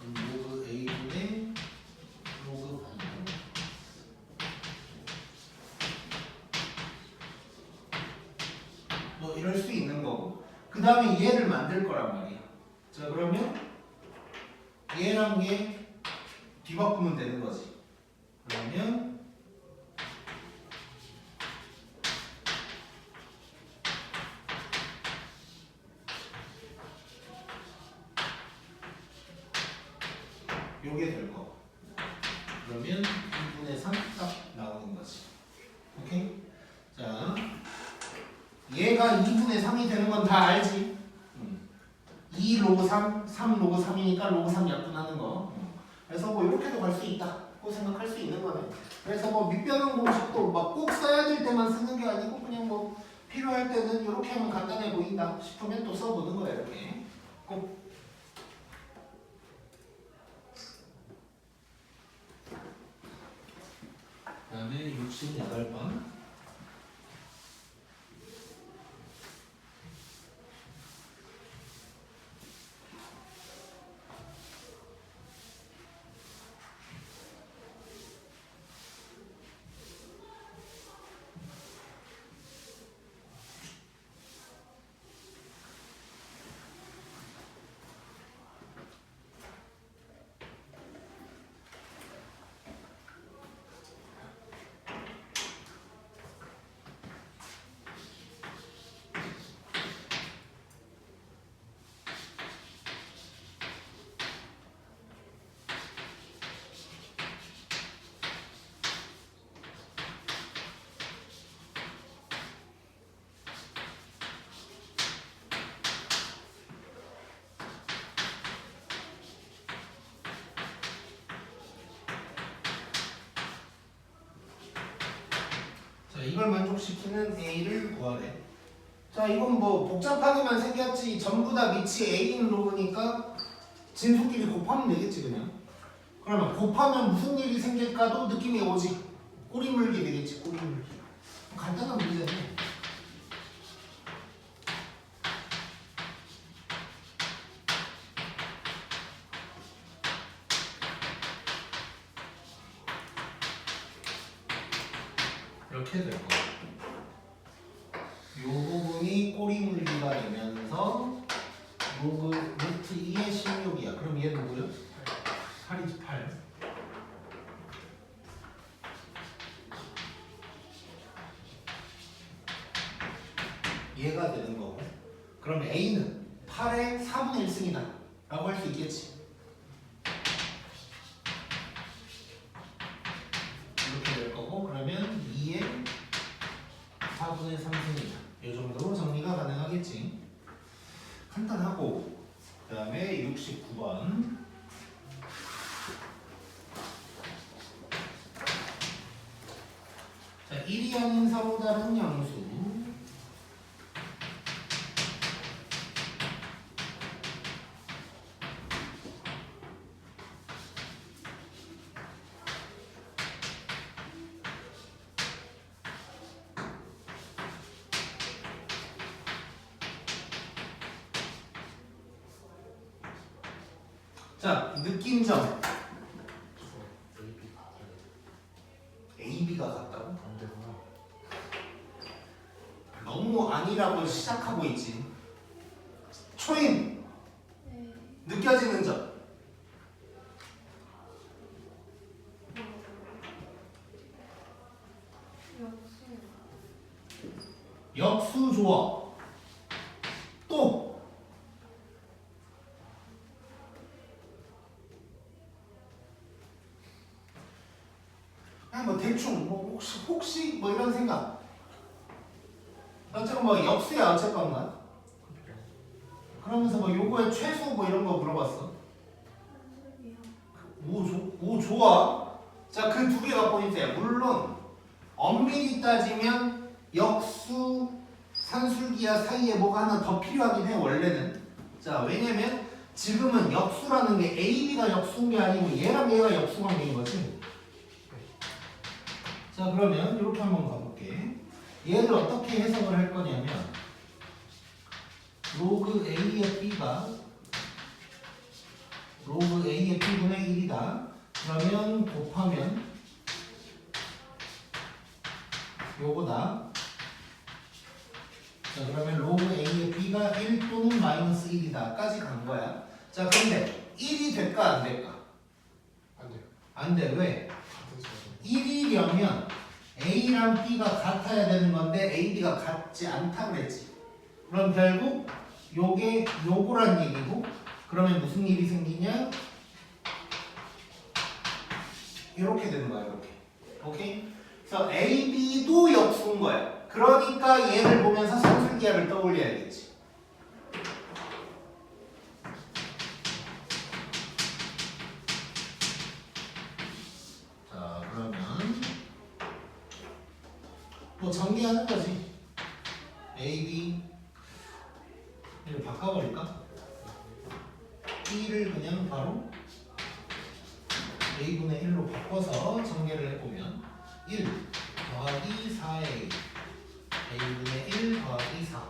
로그 a분의 로그 b 뭐 이럴 수 있는 거고 그 다음에 얘를 만들 거란 말이야. 자, 그러면 얘랑 얘 뒤바꾸면 되는 거지. 그러면 요게 될 거. 그러면 2분의 3 딱 나오는 거지. 오케이? 자, 얘가 2분의 3이 되는 건 다 알지? 2 로그 3, 3 로그 3이니까 로그 3 약분하는 거. 그래서 뭐 이렇게도 갈 수 있다고 생각할 수 있는 거네. 그래서 뭐 밑변환 공식도 막 꼭 써야 될 때만 쓰는 게 아니고 그냥 뭐 필요할 때는 이렇게 하면 간단해 보인다 싶으면 또 써보는 거야 이렇게. 꼭. 그다음에 68번. 자, 이걸 만족시키는 A를 구하래. 자, 이건 뭐 복잡하게만 생겼지 전부 다 밑이 A인 로그니까 진수끼리 곱하면 되겠지 그냥. 그러면 곱하면 무슨 일이 생길까도 느낌이 오지. 꼬리 물기 되겠지. 꼬리 물기. 간단한 문제네. 이렇게 될 거야. 이 부분이 꼬리 물기가 되면서 로그 루트 2의 16이야. 그럼 얘 누구야? 8이지 8. 얘가 되는 거고. 그럼 A는 8의 4분의 1승이다 라고 할 수 있겠지. 이렇게 될 거고 그러면 2의 4분의 3승이다. 이 정도로 정리가 가능하겠지. 간단하고 그 다음에 69번. 자, 1이 아닌 서로 다른 양수. 자, 느낀점. AB 같아요. AB가 같다고? 안 되구나. 너무 아니라고 시작하고 있지. 초임. 네. 느껴지는 점. 역수. 역수 좋아. 또 그냥 뭐 대충 뭐 혹시 뭐 이런 생각. 어쨌건 뭐 역수야 어쨌건가. 그러면서 뭐 요거의 최소 뭐 이런 거 물어봤어. 한술이요. 오 좋아. 자, 그 두 개가 포인트야. 물론 엄밀히 따지면 역수 산술기야 사이에 뭐가 하나 더 필요하긴 해 원래는. 자, 왜냐면 지금은 역수라는 게 AB가 역수인 게 아니고 얘랑 얘가 역수 관계인 거지. 자, 그러면 이렇게 한번 가볼게. 얘를 어떻게 해석을 할 거냐면 로그 A의 B가 로그 A의 B분의 1이다. 그러면 곱하면 요거다. 자, 그러면 로그 A의 B가 1 또는 마이너스 1이다 까지 간 거야. 자, 근데 1이 될까 안 될까? 안 돼요. 안 돼. 왜? 같은 수가 1이려면 A랑 B가 같아야 되는 건데 A, B가 같지 않다고 그랬지. 그럼 결국 요게 요거란 얘기고, 그러면 무슨 일이 생기냐? 이렇게 되는 거야. 이렇게. 오케이? 그래서 A, B도 역수인 거야. 그러니까 얘를 보면서 산술기하를 떠올려야겠지. 자, 그러면 뭐 전개하는 거지. A, B 이를 바꿔버릴까? B를 그냥 바로 A분의 1로 바꿔서 전개를 해보면 1 더하기 4A A분의 1 더하기 4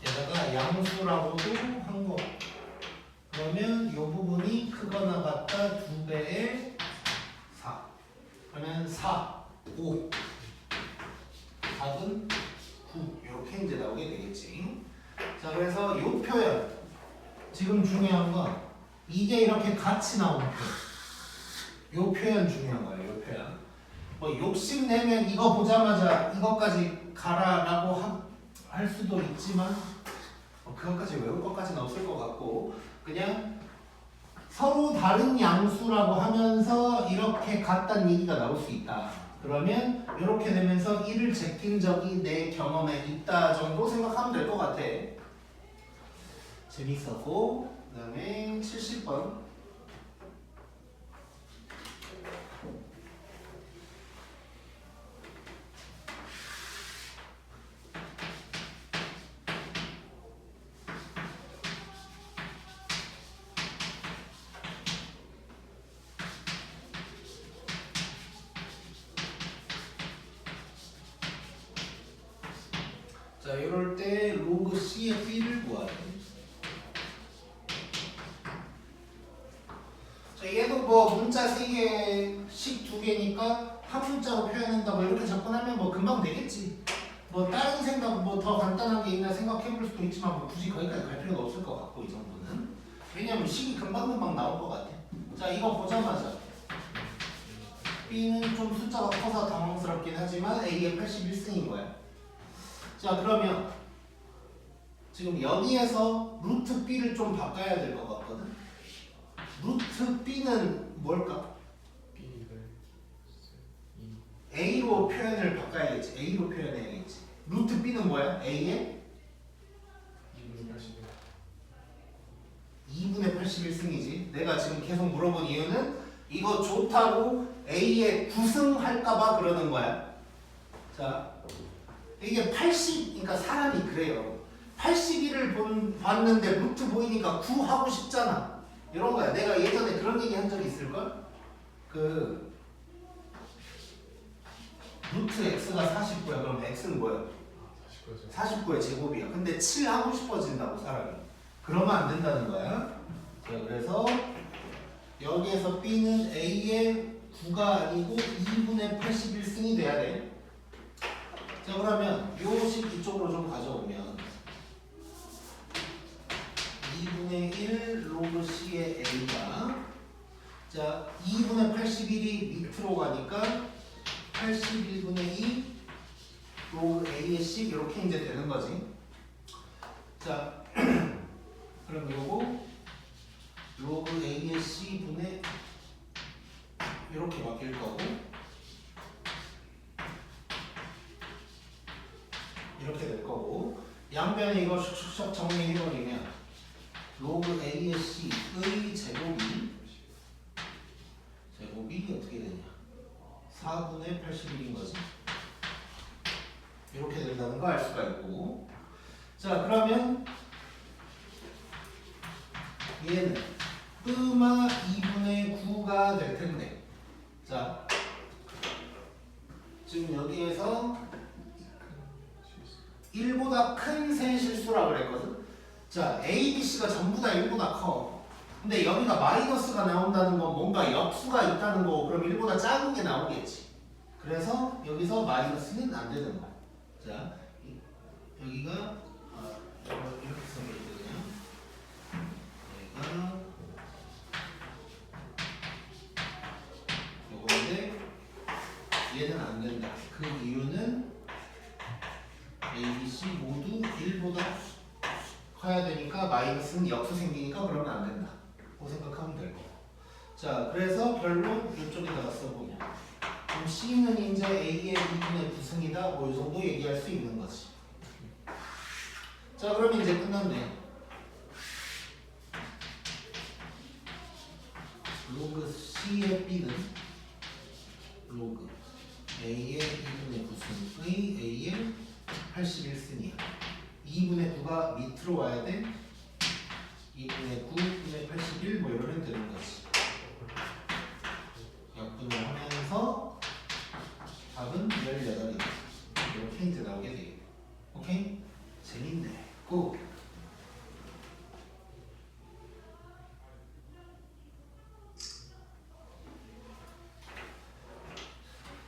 게다가 양수라고도 한 거. 그러면 이 부분이 크거나 같다 2배의 4. 그러면 4, 5 답은 9 이렇게 이제 나오게 되겠지. 자, 그래서 이 표현 지금 중요한 건 이게 이렇게 같이 나오는 표현. 이 표현 중요한 거예요. 이 표현. 뭐 욕심내면 이거 보자마자 이것까지 가라라고 할 수도 있지만 그것까지 외울 것까지는 없을 것 같고, 그냥 서로 다른 양수라고 하면서 이렇게 같다는 얘기가 나올 수 있다. 그러면 이렇게 되면서 1을 제낀 적이 내 경험에 있다 정도 생각하면 될 것 같아. 재밌었고, 그 다음에 70번. 자, 이럴 때 로그 C의 B를 구하래. 자, 얘도 뭐 문자 3개씩 2개니까 한 문자로 표현한다 뭐 이렇게 접근하면 뭐 금방 되겠지. 뭐 다른 생각 뭐 더 간단한 게 있나 생각해 볼 수도 있지만 뭐 굳이 거기까지 갈 필요는 없을 것 같고, 이 정도는. 왜냐면 식이 금방금방 나올 것 같아. 자, 이거 보자마자 B는 좀 숫자가 커서 당황스럽긴 하지만 A의 81승인 거야. 자, 그러면 지금 여기에서 루트 B를 좀 바꿔야 될 것 같거든. 루트 B는 뭘까? B를 2 A로 표현을 바꿔야겠지. A로 표현해야겠지. 루트 B는 뭐야? A의 2분의 81승이지. 내가 지금 계속 물어본 이유는 이거 좋다고 A에 9승 할까봐 그러는 거야. 자, 이게 80, 그러니까 사람이 그래요. 81을 봤는데 루트 보이니까 9 하고 싶잖아. 이런 거야. 내가 예전에 그런 얘기 한 적이 있을걸? 그 루트 x가 49야. 그럼 x는 뭐야? 49죠. 49의 제곱이야. 근데 7 하고 싶어진다고 사람이. 그러면 안 된다는 거야. 자, 그래서 여기에서 b는 a의 9가 아니고 2분의 81승이 돼야 돼. 자, 그러면 요 식 이쪽으로 좀 가져오면 2분의 1 로그 c의 a가 자 2분의 81이 밑으로 가니까 81분의 2 로그 a의 식 이렇게 이제 되는 거지. 자 그럼 요거 로그 a의 c분의 이렇게 바뀔 거고 이렇게 될 거고 양변에 이거 슉슉슉 정리해버리면 로그 a의 c의 제곱이 어떻게 되냐 4분의 81인 거지. 이렇게 된다는 거 알 수가 있고 자 그러면 얘는 끄마 2분의 9가 될 텐데 자 지금 여기에서 1보다 큰 세 실수라 그랬거든. 자 A, B, C가 전부 다 1보다 커. 근데 여기가 마이너스가 나온다는 건 뭔가 역수가 있다는 거고 그럼 1보다 작은 게 나오겠지. 그래서 여기서 마이너스는 안 되는 거야. 자 여기가 이렇게 쓰면 되거든요. 여기가 요건데 얘는 안 된다. 그 이유는 A, B, C 모두 1보다 커야 되니까 마이너스는 역수 생기니까 그러면 안 된다. 그 생각하면 될 거고. 자, 그래서 결론 이쪽에다가 써보면 그럼 C는 이제 A의 2분의 9승이다. 뭐 이 정도 얘기할 수 있는 거지. 자, 그럼 이제 끝났네. 로그 C의 B는 로그 A의 2분의 9승의 A의 81승이야. 2분의 9가 밑으로 와야 돼. 2분의 9, 분의 81 뭐 이러면 되는 거지. 역분을 하면서 답은 18이다. 이렇게 이제 나오게 되겠네. 오케이? 재밌네. 고!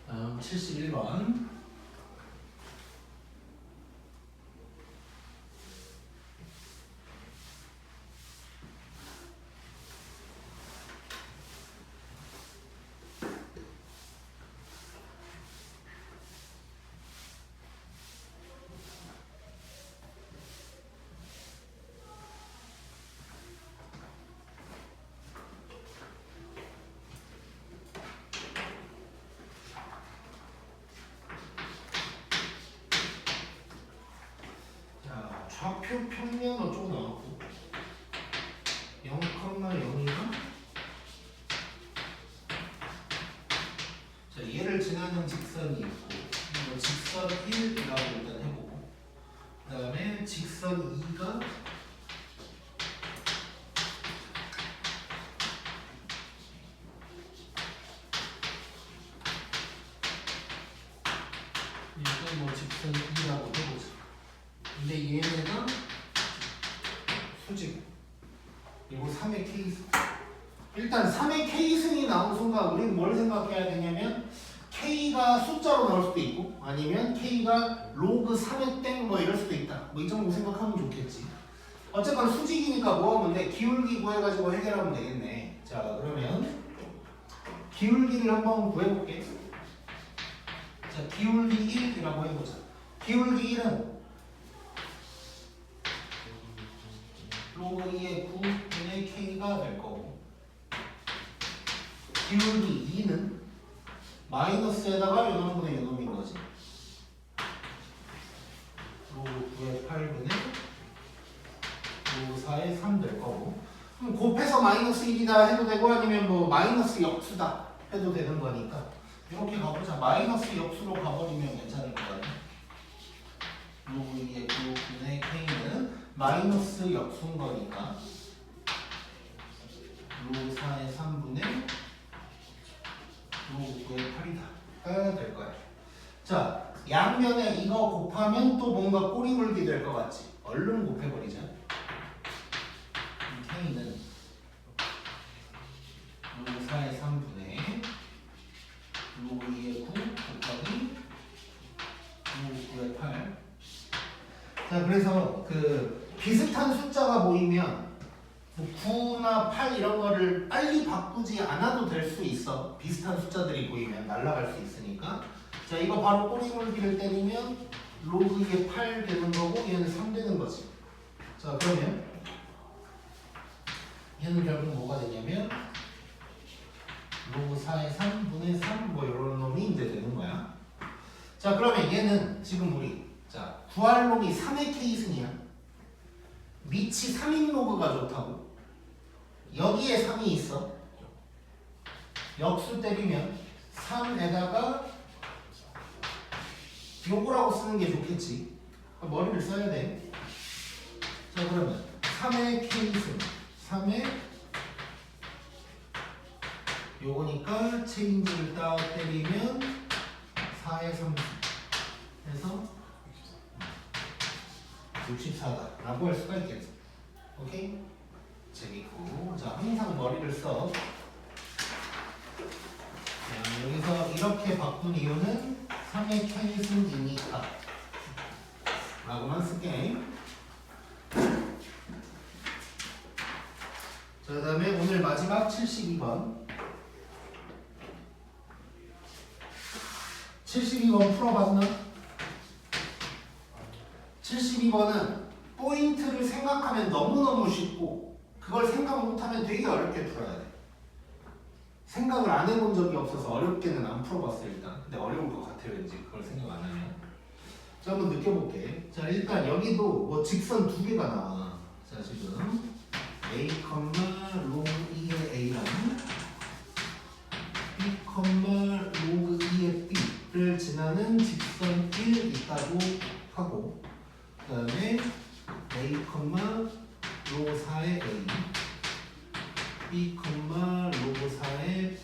다음 71번. 좌표 평면 어쩌고 나왔고 0,0인가? 자 얘를 지나는 직선이 있고 이거 직선 1이라고 일단 해보고 그 다음에 직선 2가 이거 뭐 직선 2라고 해보자. 근데 얘네가 수직 그리고 3의 K승. 일단 3의 K승이 나온 순간 우리는 뭘 생각해야 되냐면 K가 숫자로 나올 수도 있고 아니면 K가 로그 3의 땡 뭐 이럴 수도 있다. 뭐 이 정도 생각하면 좋겠지. 어쨌건 수직이니까 뭐 하면 돼? 기울기 구해가지고 해결하면 되겠네. 자 그러면 기울기를 한번 구해볼게. 자 기울기 1이라고 해보자. 기울기 1은 로그 2의 9분의 K가 될 거고 기울기 2는 마이너스에다가 요놈분의 요놈인 거지. 로그 9의 8분의 로그 4의 3 될 거고 그럼 곱해서 마이너스 1이다 해도 되고 아니면 뭐 마이너스 역수다 해도 되는 거니까 이렇게 가보자. 마이너스 역수로 가버리면 괜찮을 것 같아. 로그 2의 9분의 K는 마이너스 역수인 거니까 로그 4의 3분의 로그 9의 8이다 될 거야. 자, 양면에 이거 곱하면 또 뭔가 꼬리 물기 될 것 같지? 얼른 곱해버리자. K는 로그 4의 3분의 로그 2의 9 곱하기 로그 9의 8. 자, 그래서 그 비슷한 숫자가 보이면 뭐 9나 8 이런 거를 빨리 바꾸지 않아도 될 수 있어. 비슷한 숫자들이 보이면 날아갈 수 있으니까. 자, 이거 바로 꼬리물기를 때리면 로그 2의 8 되는 거고 얘는 3 되는 거지. 자, 그러면 얘는 결국 뭐가 되냐면 로그 4의 3분의 3 뭐 이런 놈이 이제 되는 거야. 자, 그러면 얘는 지금 우리 자 구할 놈이 3의 K승이야. 밑이 3인 로그가 좋다고. 여기에 3이 있어. 역수 때리면 3에다가 요거라고 쓰는 게 좋겠지. 머리를 써야 돼. 자, 그러면 3의 K승 3의 요거니까 체인지를 딱 때리면 4의 3승 해서 64다 라고 할 수가 있겠죠. 오케이? 재밌고. 자, 항상 머리를 써. 자, 여기서 이렇게 바꾼 이유는 3의 K승이니까 라고만 쓸게. 자, 그 다음에 오늘 마지막 72번 72번 풀어봤나? 72번은 포인트를 생각하면 너무너무 쉽고 그걸 생각 못하면 되게 어렵게 풀어야 돼. 생각을 안 해본 적이 없어서 어렵게는 안 풀어봤어 일단. 근데 어려울 것 같아 왠지 그걸 생각 안 하면. 자, 한번 느껴볼게. 자, 일단 여기도 뭐 직선 두 개가 나와. 자, 지금 A, 로그 2의 A랑 B, 로그 2의 B를 지나는 직선 1 있다고 하고 그 다음에 A, 로그 4의 A B, 로그 4의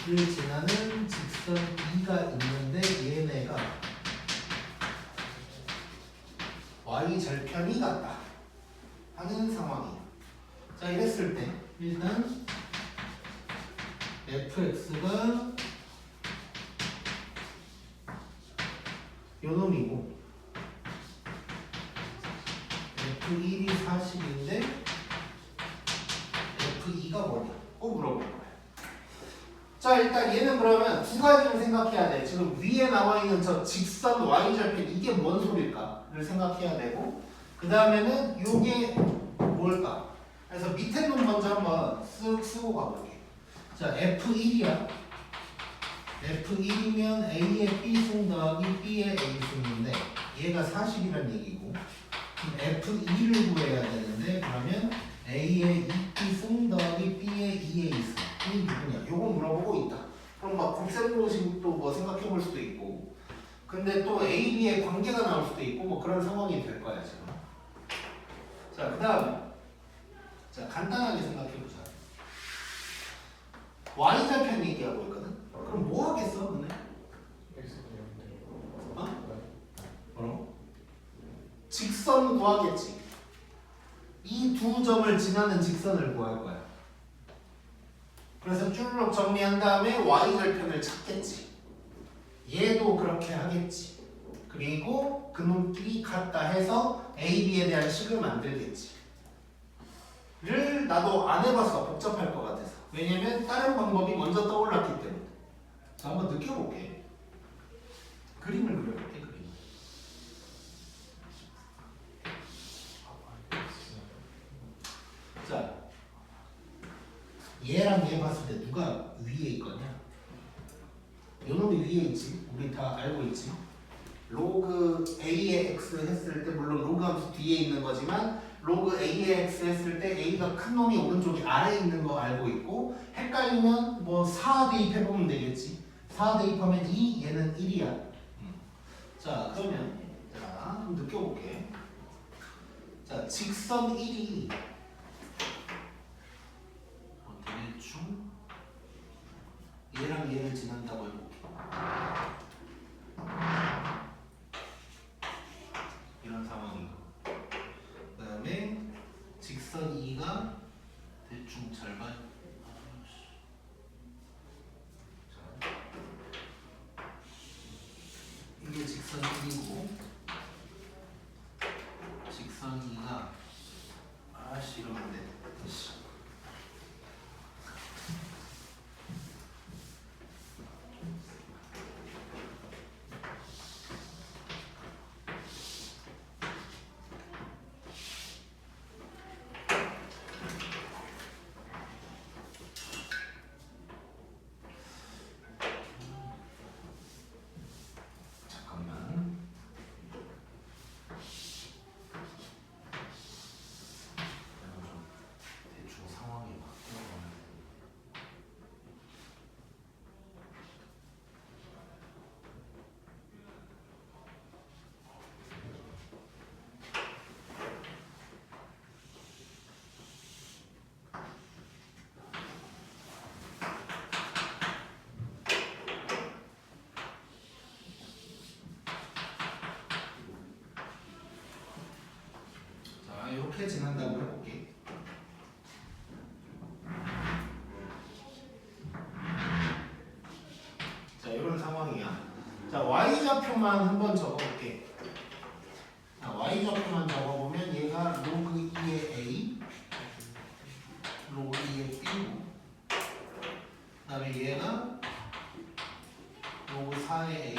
B를 지나는 직선 2가 있는데 얘네가 Y 절편이 같다 하는 상황이에요. 자, 이랬을 때 일단 fx가 요놈이고 f1이 40인데 f2가 뭐냐? 꼭 물어볼 거야. 자, 일단 얘는 그러면 두 가지를 생각해야 돼. 지금 위에 나와 있는 저 직선 y절편 이게 뭔 소릴까를 생각해야 되고 그 다음에는 요게 뭘까? 그래서 밑에 놈 먼저 한번 쓱 쓰고 가볼게. 자, F1이야. F1이면 A의 B승 더하기 B의 A승인데 얘가 40이란 얘기고 그럼 F2를 구해야 되는데 그러면 A의 2B승 더하기 B의 2A승 이 누구냐? 요거 물어보고 있다. 그럼 막 곱셈공식도 뭐 생각해 볼 수도 있고 근데 또 A, B의 관계가 나올 수도 있고 뭐 그런 상황이 될 거야 지금. 자, 그 다음에 자, 간단하게 생각해보자. Y절편 얘기하고 있거든? 그럼 뭐 하겠어, 너네? 어? 뭐라고? 직선 구하겠지. 이 두 점을 지나는 직선을 구할 거야. 그래서 쭈르륵 정리한 다음에 Y절편을 찾겠지. 얘도 그렇게 하겠지. 그리고 그놈끼리 같다 해서 A, B에 대한 식을 만들겠지. 를 나도 안 해봐서 복잡할 것 같아서. 왜냐면 다른 방법이 먼저 떠올랐기 때문에. 자, 한번 느껴볼게. 그림을 그려볼게. 그림. 자, 얘랑 얘 봤을 때 누가 위에 있거냐? 요놈이 위에 있지. 우리 다 알고 있지. 로그 A의 X 했을 때 물론 로그 함수 뒤에 있는 거지만 로그 AX 했을 때 A가 큰 놈이 오른쪽이 아래에 있는 거 알고 있고 헷갈리면 뭐 4 대입해보면 되겠지. 4 대입하면 2, 얘는 1이야. 자 그러면 자 좀 느껴볼게. 자 직선 1이 대충 얘랑 얘를 지난다고 해볼게. 이런 상황이고 그 다음에 직선 2가 대충 절반. 자, 이게 직선 1이고 직선 2가 아씨 이러면 안 돼. 잠깐만. 내가 좀 대충 상황이 바뀌어가는. 자 이렇게 지난다고 해볼게. 자 이런 상황이야. 자 y좌표만 한번 적어볼게. 자 y좌표만 적어보면 얘가 로그 2의 a 로그 2의 b고 그 다음에 얘가 로그 4의 a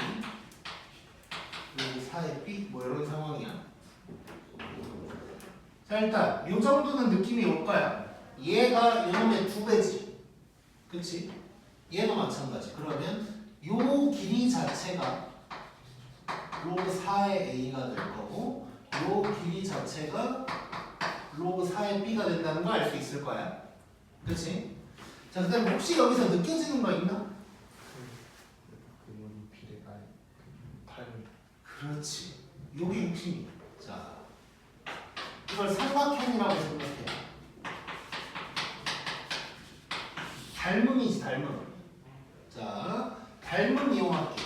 로그 4의 b 뭐 이런 상황이야. 자 일단 이 정도는 느낌이 올 거야. 얘가 이놈의 2배지. 그치? 얘도 마찬가지. 그러면 요 길이 자체가 로그 4의 a가 될 거고 요 길이 자체가 로그 4의 b가 된다는 걸 알 수 있을 거야. 그치? 자 그 다음에 혹시 여기서 느껴지는 거 있나? 그분이 비례가 타임. 그렇지. 요게 핵심이야. 자 이걸 삼각형이라고 생각해. 닮음이지 닮음. 자 닮음 이용할게.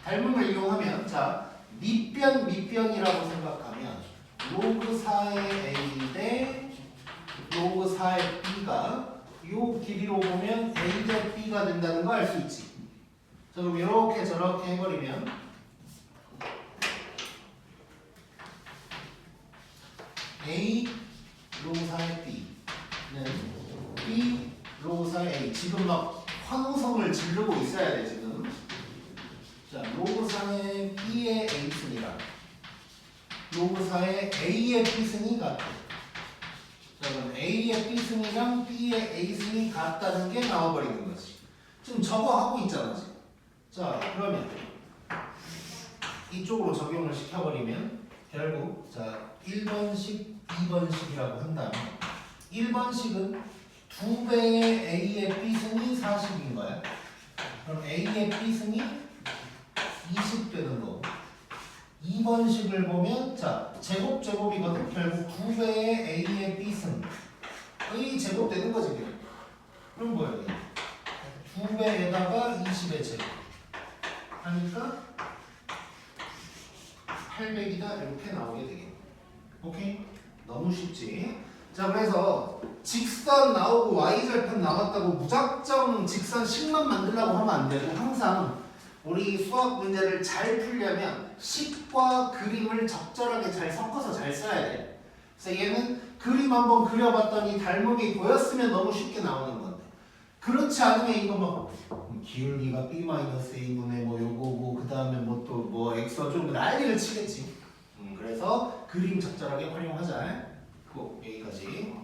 닮음을 이용하면 자 밑변이라고 생각하면 로그 4의 a 대 로그 4의 b가 요 길이로 보면 a 대 b가 된다는 거 알 수 있지. 자 그럼 이렇게 저렇게 해버리면 A 로그 4의 B는 B 로그 4의 A. 지금 막 환호성을 지르고 있어야 돼 지금. 자 로그 4의 B의 A승이랑 로그 4의 A의 B승이 같아. 자 그럼 A의 B승이랑 B의 A승이 같다는 게 나와버리는 거지. 지금 저거 하고 있잖아 지금. 자 그러면 이쪽으로 적용을 시켜버리면 결국 자 1번식, 2번식이라고 한다면 1번식은 2배의 A의 B승이 40인 거야. 그럼 A의 B승이 20 되는 거고 2번식을 보면 자 제곱이거든. 결국 2배의 A의 B승의 제곱 되는 거지 그냥. 그럼 뭐야 이게 2배에다가 20의 제곱 하니까 800이다 이렇게 나오게 되겠네. 오케이? 너무 쉽지? 자 그래서 직선 나오고 y절편 나왔다고 무작정 직선식만 만들려고 하면 안 되고 항상 우리 수학 문제를 잘 풀려면 식과 그림을 적절하게 잘 섞어서 잘 써야 돼. 그래서 얘는 그림 한번 그려봤더니 닮음이 보였으면 너무 쉽게 나오는 건데 그렇지 않으면 이거 막 기울기가 b-a분의 뭐 요거고 그 다음에 뭐 또 뭐 x가 좀 난리를 치겠지. 그래서 그림 적절하게 활용하자. 고 여기까지.